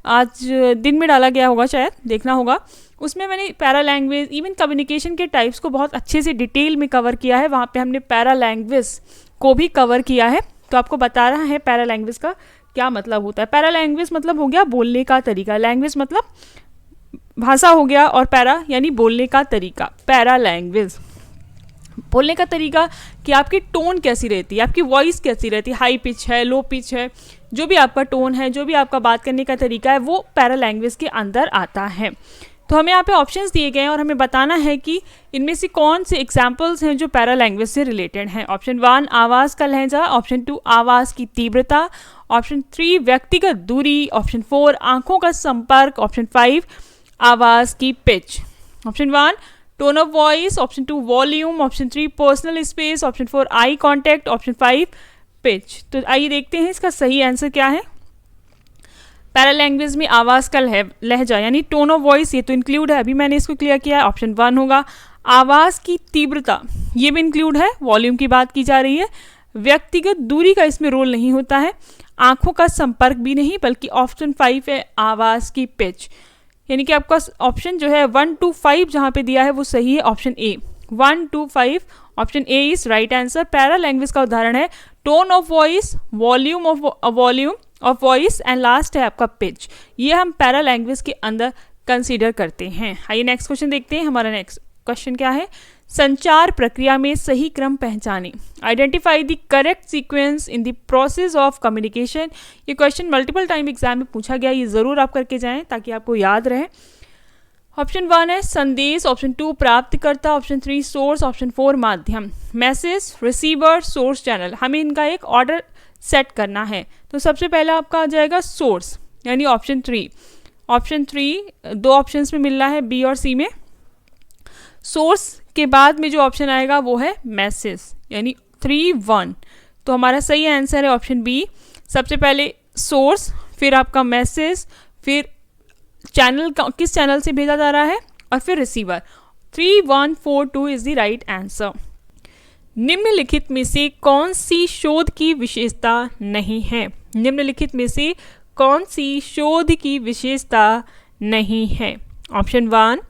A: आज दिन में डाला गया होगा, शायद देखना होगा। उसमें मैंने पैरा लैंग्वेज, इवन कम्युनिकेशन के टाइप्स को बहुत अच्छे से डिटेल में कवर किया है। वहाँ पे हमने पैरा लैंग्वेज को भी कवर किया है। तो आपको बता रहा है पैरा लैंग्वेज का क्या मतलब होता है। पैरा लैंग्वेज मतलब हो गया बोलने का तरीका, लैंग्वेज मतलब भाषा हो गया, और पैरा यानी बोलने का तरीका। पैरा लैंग्वेज बोलने का तरीका कि आपकी टोन कैसी रहती है, आपकी वॉइस कैसी रहती है, हाई पिच है, लो पिच है, जो भी आपका टोन है, जो भी आपका बात करने का तरीका है, वो पैरा लैंग्वेज के अंदर आता है। तो हमें यहाँ पे ऑप्शंस दिए गए हैं और हमें बताना है कि इनमें से कौन से एग्जाम्पल्स हैं जो पैरा लैंग्वेज से रिलेटेड हैं। ऑप्शन 1 आवाज़ का लहजा, ऑप्शन 2 आवाज़ की तीव्रता, ऑप्शन 3 व्यक्तिगत दूरी, ऑप्शन 4 आंखों का संपर्क, ऑप्शन 5 आवाज़ की pitch. Option 1 tone of voice, option 2 volume, option 3 personal space, option 4 eye contact, option 5 pitch. तो आइए देखते हैं इसका सही आंसर क्या है। पैरा लैंग्वेज में आवाज़ का लहजा यानी टोन ऑफ वॉइस, ये तो इंक्लूड है, अभी मैंने इसको क्लियर किया है, ऑप्शन 1 होगा। आवाज़ की तीव्रता ये भी इंक्लूड है, वॉल्यूम की बात की जा रही है। व्यक्तिगत दूरी का इसमें रोल नहीं होता है, आंखों का संपर्क भी नहीं, बल्कि ऑप्शन 5 है आवाज़ की पिच। यानी कि आपका ऑप्शन जो है 1 to 5 जहाँ पे दिया है वो सही है, option A 1 to 5, option A is right answer. Para language का उदाहरण है tone of voice, volume of voice and last है आपका पिच। ये हम पैरा लैंग्वेज के अंदर कंसीडर करते हैं। आइए नेक्स्ट क्वेश्चन देखते हैं। हमारा नेक्स्ट क्वेश्चन क्या है, संचार प्रक्रिया में सही क्रम पहचानें। Identify the correct sequence in the process of communication. ये क्वेश्चन मल्टीपल टाइम एग्जाम में पूछा गया, ये ज़रूर आप करके जाएं ताकि आपको याद रहे। ऑप्शन 1 है संदेश, ऑप्शन 2 प्राप्तकर्ता, ऑप्शन 3 सोर्स, ऑप्शन 4 माध्यम। मैसेज, रिसीवर, सोर्स, चैनल, हमें इनका एक ऑर्डर सेट करना है। तो सबसे पहला आपका आ जाएगा सोर्स, यानी ऑप्शन 3। ऑप्शन 3 दो ऑप्शंस में मिल रहा है, बी और सी में। सोर्स के बाद में जो ऑप्शन आएगा वो है मैसेज, यानी 3-1। तो हमारा सही आंसर है ऑप्शन बी। सबसे पहले सोर्स, फिर आपका मैसेज, फिर चैनल किस चैनल से भेजा जा रहा है, और फिर receiver. 3-1-4-2 is the right answer. निम्नलिखित में से कौन सी शोध की विशेषता नहीं है? निम्नलिखित में से कौन सी शोध की विशेषता नहीं है? Option 1,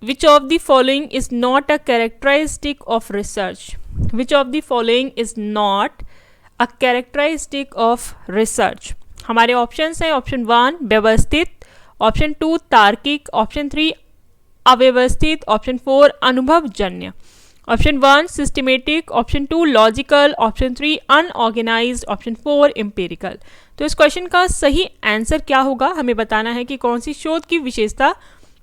A: Which of the following is not a characteristic of research? Which of the following is not a characteristic of research? हमारे ऑप्शंस हैं ऑप्शन 1 व्यवस्थित, ऑप्शन 2 तार्किक, ऑप्शन 3 अव्यवस्थित, ऑप्शन 4 अनुभवजन्य। Option 1 systematic, option 2 logical, option 3 unorganised, option 4 empirical. तो इस question का सही आंसर क्या होगा, हमें बताना है कि कौन सी शोध की विशेषता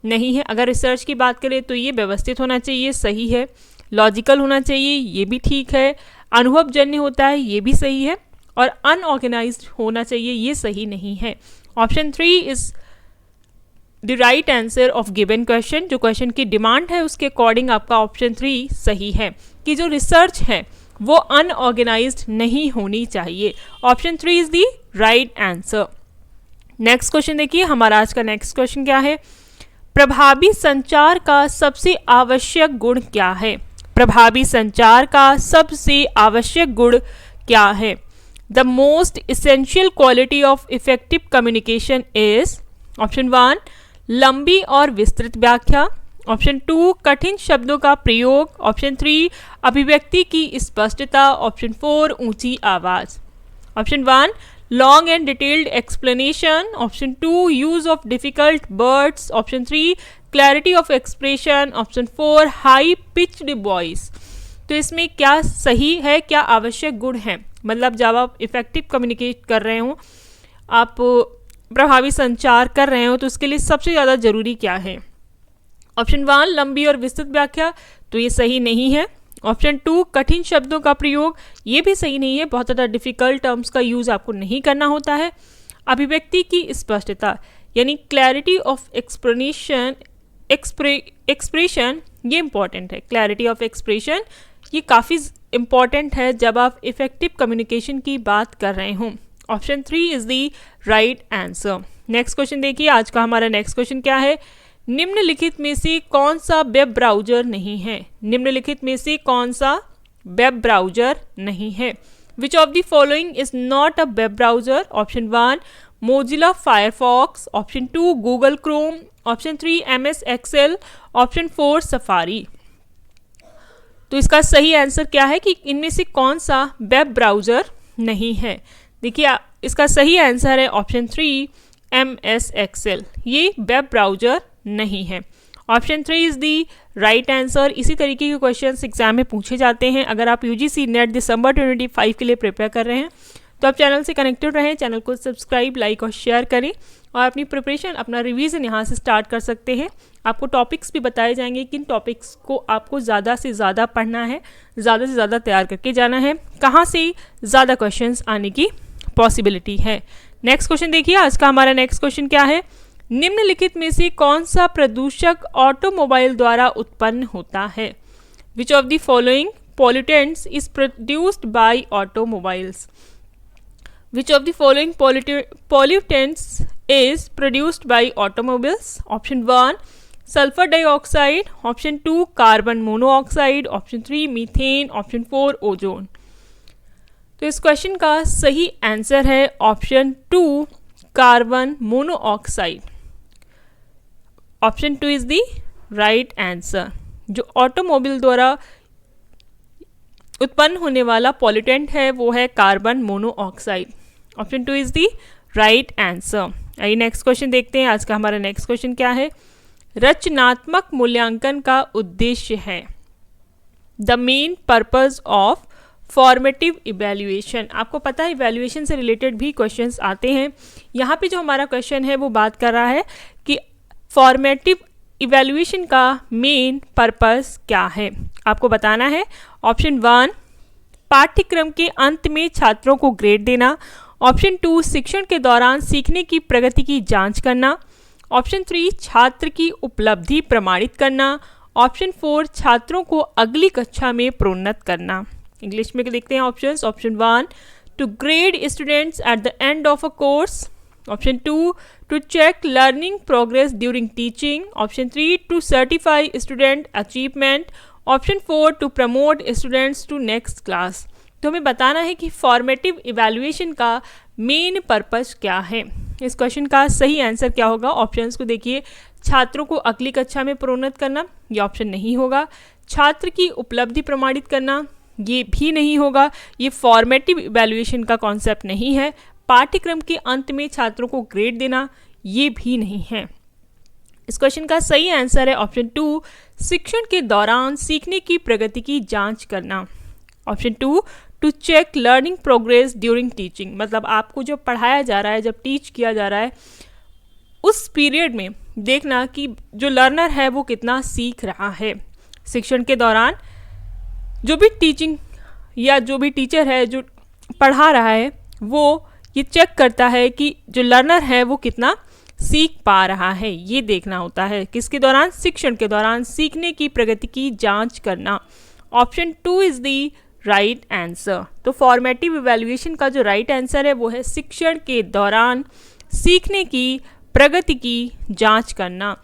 A: नहीं है। अगर रिसर्च की बात करें तो ये व्यवस्थित होना चाहिए, सही है। लॉजिकल होना चाहिए, ये भी ठीक है। अनुभवजन्य होता है, ये भी सही है। और अनऑर्गेनाइज्ड होना चाहिए, ये सही नहीं है। Option 3 is the right answer of given question. जो क्वेश्चन की डिमांड है उसके अकॉर्डिंग आपका ऑप्शन 3 सही है कि जो रिसर्च है वो अनऑर्गेनाइज्ड नहीं होनी चाहिए। Option 3 is the right answer. Next question देखिए, हमारा आज का नेक्स्ट क्वेश्चन क्या है, प्रभावी संचार का सबसे आवश्यक गुण क्या है? प्रभावी संचार का सबसे आवश्यक गुण क्या है? The most essential quality of effective communication is option 1 लंबी और विस्तृत व्याख्या, ऑप्शन 2 कठिन शब्दों का प्रयोग, ऑप्शन 3 अभिव्यक्ति की स्पष्टता, ऑप्शन 4 ऊंची आवाज। Option 1 long and detailed explanation, option 2 use of difficult words, option 3 clarity of expression, option 4 high pitched voice। तो इसमें क्या सही है, क्या आवश्यक गुण है? मतलब जब आप इफेक्टिव कम्युनिकेट कर रहे हो, आप प्रभावी संचार कर रहे हो, तो उसके लिए सबसे ज़्यादा ज़रूरी क्या है? ऑप्शन 1 लंबी और विस्तृत व्याख्या, तो ये सही नहीं है। ऑप्शन 2 कठिन शब्दों का प्रयोग, ये भी सही नहीं है, बहुत ज़्यादा डिफिकल्ट टर्म्स का यूज़ आपको नहीं करना होता है। अभिव्यक्ति की स्पष्टता यानी क्लैरिटी ऑफ एक्सप्रेशन ये इंपॉर्टेंट है। क्लैरिटी ऑफ एक्सप्रेशन ये काफ़ी इंपॉर्टेंट है जब आप इफेक्टिव कम्युनिकेशन की बात कर रहे हों। Option 3 is the right answer. Next question देखिए, आज का हमारा नेक्स्ट क्वेश्चन क्या है, निम्नलिखित में से कौन सा वेब ब्राउज़र नहीं है? निम्नलिखित में से कौन सा वेब ब्राउज़र नहीं है? Which of the following is not a web browser? Option 1 Mozilla Firefox, option 2 Google Chrome, option 3 MS Excel, option 4 Safari. तो इसका सही आंसर क्या है कि इनमें से कौन सा वेब ब्राउज़र नहीं है? देखिए इसका सही आंसर है ऑप्शन 3 MS एक्सेल, ये वेब ब्राउज़र नहीं है। Option 3 is the right answer. इसी तरीके के क्वेश्चंस एग्जाम में पूछे जाते हैं। अगर आप UGC नेट दिसंबर 2025 के लिए प्रिपेयर कर रहे हैं तो आप चैनल से कनेक्टेड रहें, चैनल को सब्सक्राइब, लाइक और शेयर करें और अपनी प्रिपरेशन, अपना रिवीजन यहाँ से स्टार्ट कर सकते हैं। आपको टॉपिक्स भी बताए जाएंगे, किन टॉपिक्स को आपको ज़्यादा से ज़्यादा पढ़ना है, ज़्यादा से ज़्यादा तैयार करके जाना है, कहाँ से ज़्यादा क्वेश्चंस आने की पॉसिबिलिटी है। नेक्स्ट क्वेश्चन देखिए, आज का हमारा नेक्स्ट क्वेश्चन क्या है, निम्नलिखित में से कौन सा प्रदूषक ऑटोमोबाइल द्वारा उत्पन्न होता है? Which of the following pollutants is produced by automobiles? Which of the following pollutants is produced by automobiles? Option 1 sulphur dioxide, option 2 carbon monoxide, option 3 methane, option 4 ozone. तो इस क्वेश्चन का सही आंसर है option 2 carbon monoxide. Option 2 is the right answer. जो automobile द्वारा उत्पन्न होने वाला पॉल्यूटेंट है वो है carbon monoxide. Option 2 is the right answer. आइए नेक्स्ट क्वेश्चन देखते हैं। आज का हमारा नेक्स्ट क्वेश्चन क्या है? रचनात्मक मूल्यांकन का उद्देश्य है। The main purpose of formative evaluation. आपको पता है इवैल्यूएशन से रिलेटेड भी क्वेश्चंस आते हैं। यहाँ पे जो हमारा क्वेश्चन है वो बात कर रहा है कि फॉर्मेटिव इवैल्यूएशन का मेन पर्पस क्या है। आपको बताना है। ऑप्शन 1 पाठ्यक्रम के अंत में छात्रों को ग्रेड देना। ऑप्शन 2 शिक्षण के दौरान सीखने की प्रगति की जांच करना। ऑप्शन 3 छात्र की उपलब्धि प्रमाणित करना। ऑप्शन 4 छात्रों को अगली कक्षा में प्रोन्नत करना। इंग्लिश में देखते हैं options. Option 1 to grade students at the end of a course. Option 2 to check learning progress during teaching. Option 3 to certify student achievement. Option 4 to promote students to next class. तो हमें बताना है कि formative evaluation का main purpose क्या है। इस question का सही आंसर क्या होगा? ऑप्शंस को देखिए। छात्रों को अगली कक्षा में प्रोन्नत करना, ये ऑप्शन नहीं होगा। छात्र की उपलब्धि प्रमाणित करना, ये भी नहीं होगा। ये फॉर्मेटिव इवैल्यूएशन का कॉन्सेप्ट नहीं है। पाठ्यक्रम के अंत में छात्रों को ग्रेड देना, ये भी नहीं है। इस क्वेश्चन का सही आंसर है ऑप्शन 2 शिक्षण के दौरान सीखने की प्रगति की जांच करना। Option 2 to check learning progress during teaching, मतलब आपको जो पढ़ाया जा रहा है, जब टीच किया जा रहा है, उस पीरियड में देखना कि जो लर्नर है वो कितना सीख रहा है। शिक्षण के दौरान जो भी टीचिंग या जो भी टीचर है जो पढ़ा रहा है वो ये चेक करता है कि जो लर्नर है वो कितना सीख पा रहा है, ये देखना होता है। किसके दौरान? शिक्षण के दौरान सीखने की प्रगति की जांच करना। Option 2 is the right answer. तो फॉर्मेटिव इवैल्यूएशन का जो राइट आंसर है वो है शिक्षण के दौरान सीखने की प्रगति की जांच करना।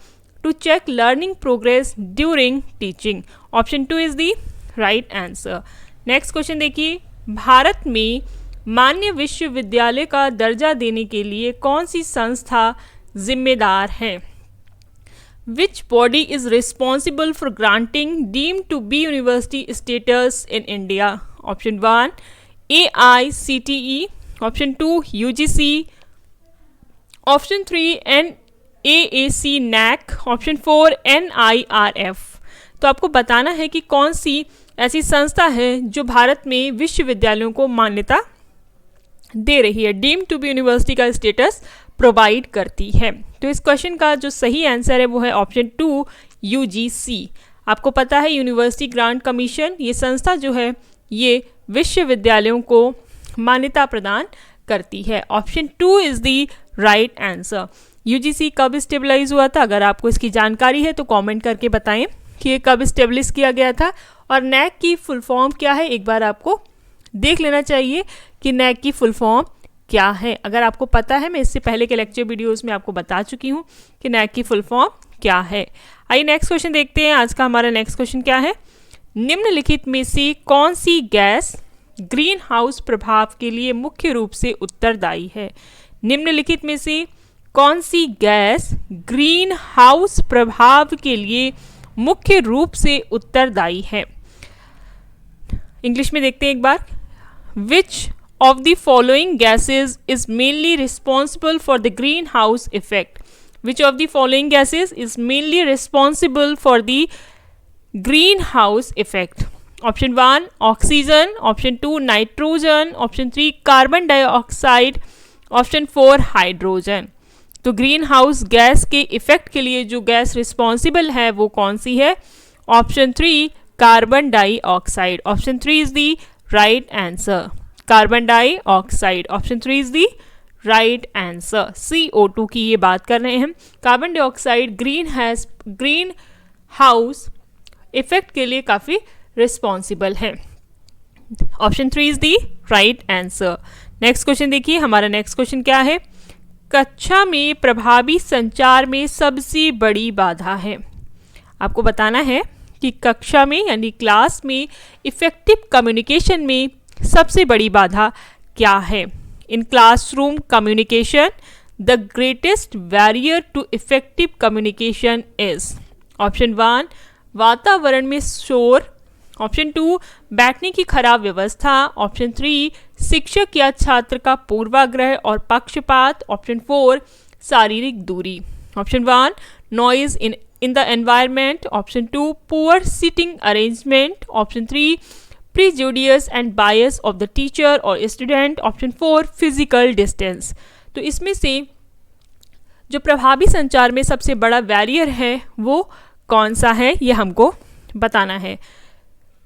A: To check learning progress during teaching. Option 2 is the right answer. Next question देखिए। भारत में मान्य विश्वविद्यालय का दर्जा देने के लिए कौन सी संस्था जिम्मेदार है? Which body is responsible for granting deemed to be university status in India? Option 1 AICTE. Option 2 UGC. Option 3 NAAC NAC. Option 4 NIRF. तो आपको बताना है कि कौन सी ऐसी संस्था है जो भारत में विश्वविद्यालयों को मान्यता दे रही है, डीम्ड टू बी यूनिवर्सिटी का स्टेटस प्रोवाइड करती है। तो इस क्वेश्चन का जो सही आंसर है वो है ऑप्शन 2 UGC। आपको पता है यूनिवर्सिटी ग्रांट कमीशन, ये संस्था जो है ये विश्वविद्यालयों को मान्यता प्रदान करती है। Option 2 is the right answer. UGC कब स्टेबलाइज हुआ था? अगर आपको इसकी जानकारी है तो कमेंट करके बताएं कि ये कब स्टेब्लिश किया गया था। और NAC की फुल फॉर्म क्या है, एक बार आपको देख लेना चाहिए कि NAC की फुल फॉर्म क्या है। अगर आपको पता है, मैं इससे पहले के लेक्चर वीडियोस में आपको बता चुकी हूँ कि NAC की फुल फॉर्म क्या है। आइए नेक्स्ट क्वेश्चन देखते हैं। आज का हमारा नेक्स्ट क्वेश्चन क्या है? निम्नलिखित में से कौन सी गैस ग्रीन हाउस प्रभाव के लिए मुख्य रूप से उत्तरदायी है? निम्नलिखित में से कौन सी गैस ग्रीन हाउस प्रभाव के लिए मुख्य रूप से उत्तरदायी है? इंग्लिश में देखते हैं एक बार। Which of the following gases is mainly responsible for the greenhouse effect? Which of the following gases is mainly responsible for the greenhouse effect? Option 1 oxygen, option 2 nitrogen, option 3 carbon dioxide, option 4 hydrogen. तो green house gas के effect के लिए जो gas responsible है वो कौन सी है? Option 3 carbon dioxide. Option 3 is the right answer. Carbon dioxide, option 3 is the right answer. CO2 की ये बात कर रहे हैं हम। Carbon dioxide green house effect के लिए काफ़ी रिस्पॉन्सिबल है। Option 3 is the right answer. Next question देखिए। हमारा नेक्स्ट क्वेश्चन क्या है? कक्षा में प्रभावी संचार में सबसे बड़ी बाधा है। आपको बताना है कि कक्षा में यानी क्लास में इफेक्टिव कम्युनिकेशन में सबसे बड़ी बाधा क्या है? In classroom communication the greatest barrier to effective communication is. Option 1 वातावरण में शोर, ऑप्शन 2 बैठने की खराब व्यवस्था, ऑप्शन 3 शिक्षक या छात्र का पूर्वाग्रह और पक्षपात, ऑप्शन 4 शारीरिक दूरी। Option 1 noise in the environment. Option 2 poor seating arrangement. Option 3 prejudice and bias of the teacher और स्टूडेंट। Option 4 physical distance. तो इसमें से जो प्रभावी संचार में सबसे बड़ा बैरियर है वो कौन सा है, ये हमको बताना है।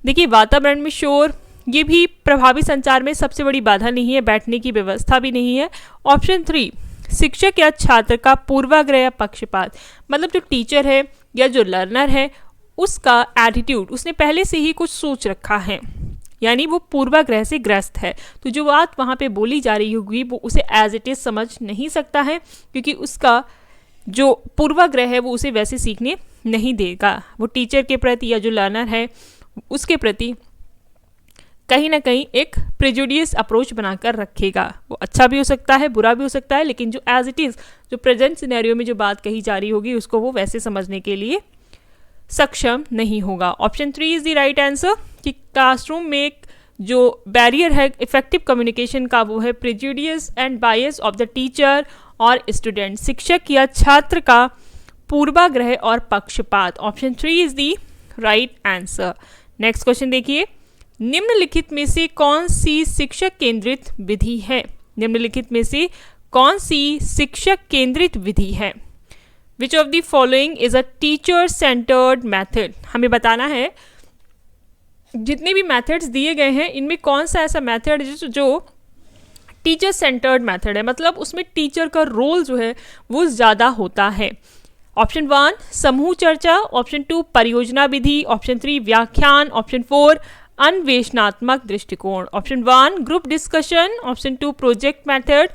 A: देखिए, वातावरण में शोर ये भी प्रभावी संचार में सबसे बड़ी बाधा नहीं है, बैठने की व्यवस्था भी नहीं है। ऑप्शन 3 शिक्षक या छात्र का पूर्वाग्रह या पक्षपात, मतलब जो टीचर है या जो लर्नर है उसका एटीट्यूड, उसने पहले से ही कुछ सोच रखा है, यानी वो पूर्वाग्रह से ग्रस्त है। तो जो बात वहाँ पे बोली जा रही होगी वो उसे एज इट इज़ समझ नहीं सकता है, क्योंकि उसका जो पूर्वाग्रह है वो उसे वैसे सीखने नहीं देगा। वो टीचर के प्रति या जो लर्नर है उसके प्रति कहीं ना कहीं एक प्रेजुडियस अप्रोच बनाकर रखेगा। वो अच्छा भी हो सकता है, बुरा भी हो सकता है, लेकिन जो एज इट इज़ जो प्रेजेंट सिनेरियो में जो बात कही जा रही होगी उसको वो वैसे समझने के लिए सक्षम नहीं होगा। Option 3 is the right answer कि क्लासरूम में जो बैरियर है इफेक्टिव कम्युनिकेशन का वो है prejudice and bias of the teacher और स्टूडेंट, शिक्षक या छात्र का पूर्वाग्रह और पक्षपात। Option 3 is the right answer. Next question देखिए, निम्नलिखित में से कौन सी शिक्षक केंद्रित विधि है? निम्नलिखित में से कौन सी शिक्षक केंद्रित विधि है? Which of the following is a teacher centred method? हमें बताना है जितने भी मेथड्स दिए गए हैं इनमें कौन सा ऐसा मेथड जो टीचर सेंटर्ड मेथड है, मतलब उसमें टीचर का रोल जो है वो ज़्यादा होता है। ऑप्शन 1 समूह चर्चा। ऑप्शन 2 परियोजना विधि। ऑप्शन 3 व्याख्यान। ऑप्शन 4 अन्वेषणात्मक दृष्टिकोण। Option 1 group discussion. Option 2 project method.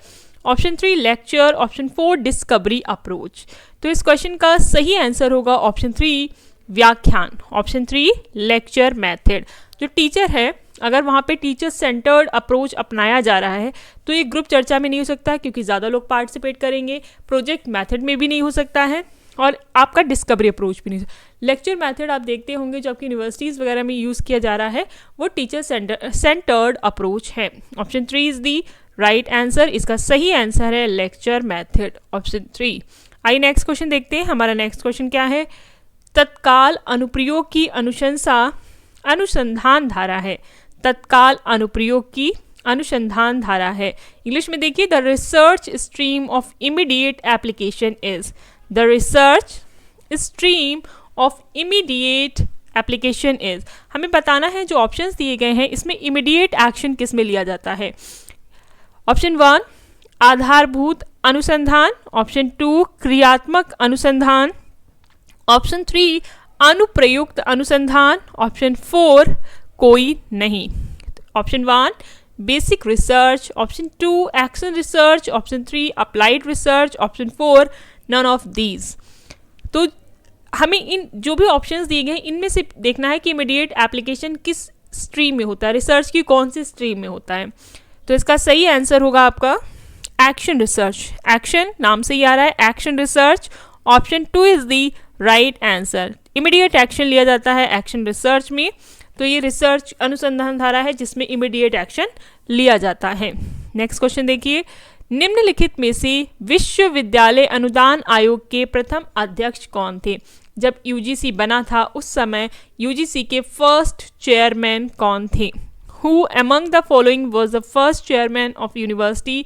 A: Option 3 lecture. Option 4 discovery approach. तो इस क्वेश्चन का सही आंसर होगा ऑप्शन 3 व्याख्यान। Option 3 lecture method. जो टीचर है अगर वहाँ पे टीचर सेंटर्ड अप्रोच अपनाया जा रहा है तो ये ग्रुप चर्चा में नहीं हो सकता क्योंकि ज़्यादा लोग पार्टिसिपेट करेंगे, प्रोजेक्ट मेथड में भी नहीं हो सकता है और आपका डिस्कवरी अप्रोच भी नहीं। लेक्चर मेथड आप देखते होंगे जो आपकी यूनिवर्सिटीज़ वगैरह में यूज़ किया जा रहा है वो टीचर सेंटर्ड अप्रोच है। Option 3 is the right answer. इसका सही आंसर है लेक्चर मेथड, ऑप्शन 3। आइए नेक्स्ट क्वेश्चन देखते हैं। हमारा नेक्स्ट क्वेश्चन क्या है? तत्काल अनुप्रयोग की अनुशंसा अनुसंधान धारा है। तत्काल अनुप्रयोग की अनुसंधान धारा है। इंग्लिश में देखिए, the research stream of immediate application is. The research stream of immediate application is. हमें बताना है जो ऑप्शंस दिए गए हैं इसमें इमीडिएट एक्शन किस में लिया जाता है। ऑप्शन 1 आधारभूत अनुसंधान। ऑप्शन 2 क्रियात्मक अनुसंधान। ऑप्शन 3 अनुप्रयुक्त अनुसंधान। ऑप्शन 4 कोई नहीं। Option 1 basic research. Option 2 action research. Option 3 applied research. Option 4 none of these. तो हमें इन जो भी ऑप्शंस दिए गए हैं इनमें से देखना है कि इमीडिएट एप्लीकेशन किस स्ट्रीम में होता है, रिसर्च की कौन सी स्ट्रीम में होता है। तो इसका सही आंसर होगा आपका एक्शन रिसर्च। एक्शन नाम से ही आ रहा है, action research. Option 2 is the right answer. Immediate action लिया जाता है एक्शन रिसर्च में, तो ये रिसर्च अनुसंधान धारा है जिसमें इमीडिएट एक्शन लिया जाता है। नेक्स्ट क्वेश्चन देखिए, निम्नलिखित में से विश्वविद्यालय अनुदान आयोग के प्रथम अध्यक्ष कौन थे? जब यूजीसी बना था उस समय यूजीसी के फर्स्ट चेयरमैन कौन थे? Who among the following was the first chairman of University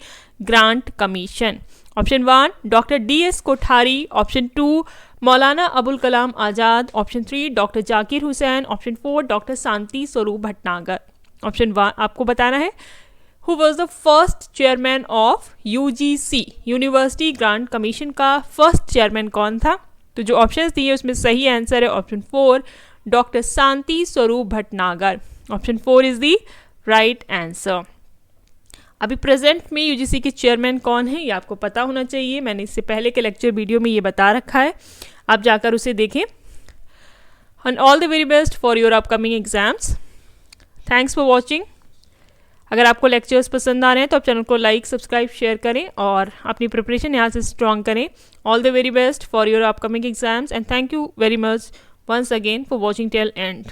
A: Grant Commission? Option 1 doctor DS Kothari. Option 2 Maulana Abul Kalam Azad. Option 3 doctor Zakir Husain. Option 4 doctor Shanti Swarup Bhatnagar. Option 1 आपको बताना है Who was the first chairman of UGC university grant commission का first chairman कौन था? तो जो options दिए उसमें सही आंसर है option 4 doctor Shanti Swarup Bhatnagar. Option 4 is the right answer. अभी प्रेजेंट में यूजीसी के चेयरमैन कौन है ये आपको पता होना चाहिए। मैंने इससे पहले के लेक्चर वीडियो में ये बता रखा है, आप जाकर उसे देखें। And all the very best for your upcoming exams. Thanks for watching. अगर आपको लेक्चर्स पसंद आ रहे हैं तो आप चैनल को लाइक सब्सक्राइब शेयर करें और अपनी प्रिपरेशन यहाँ से स्ट्रॉन्ग करें। All the very best for your upcoming exams and thank you very much once again for watching till end.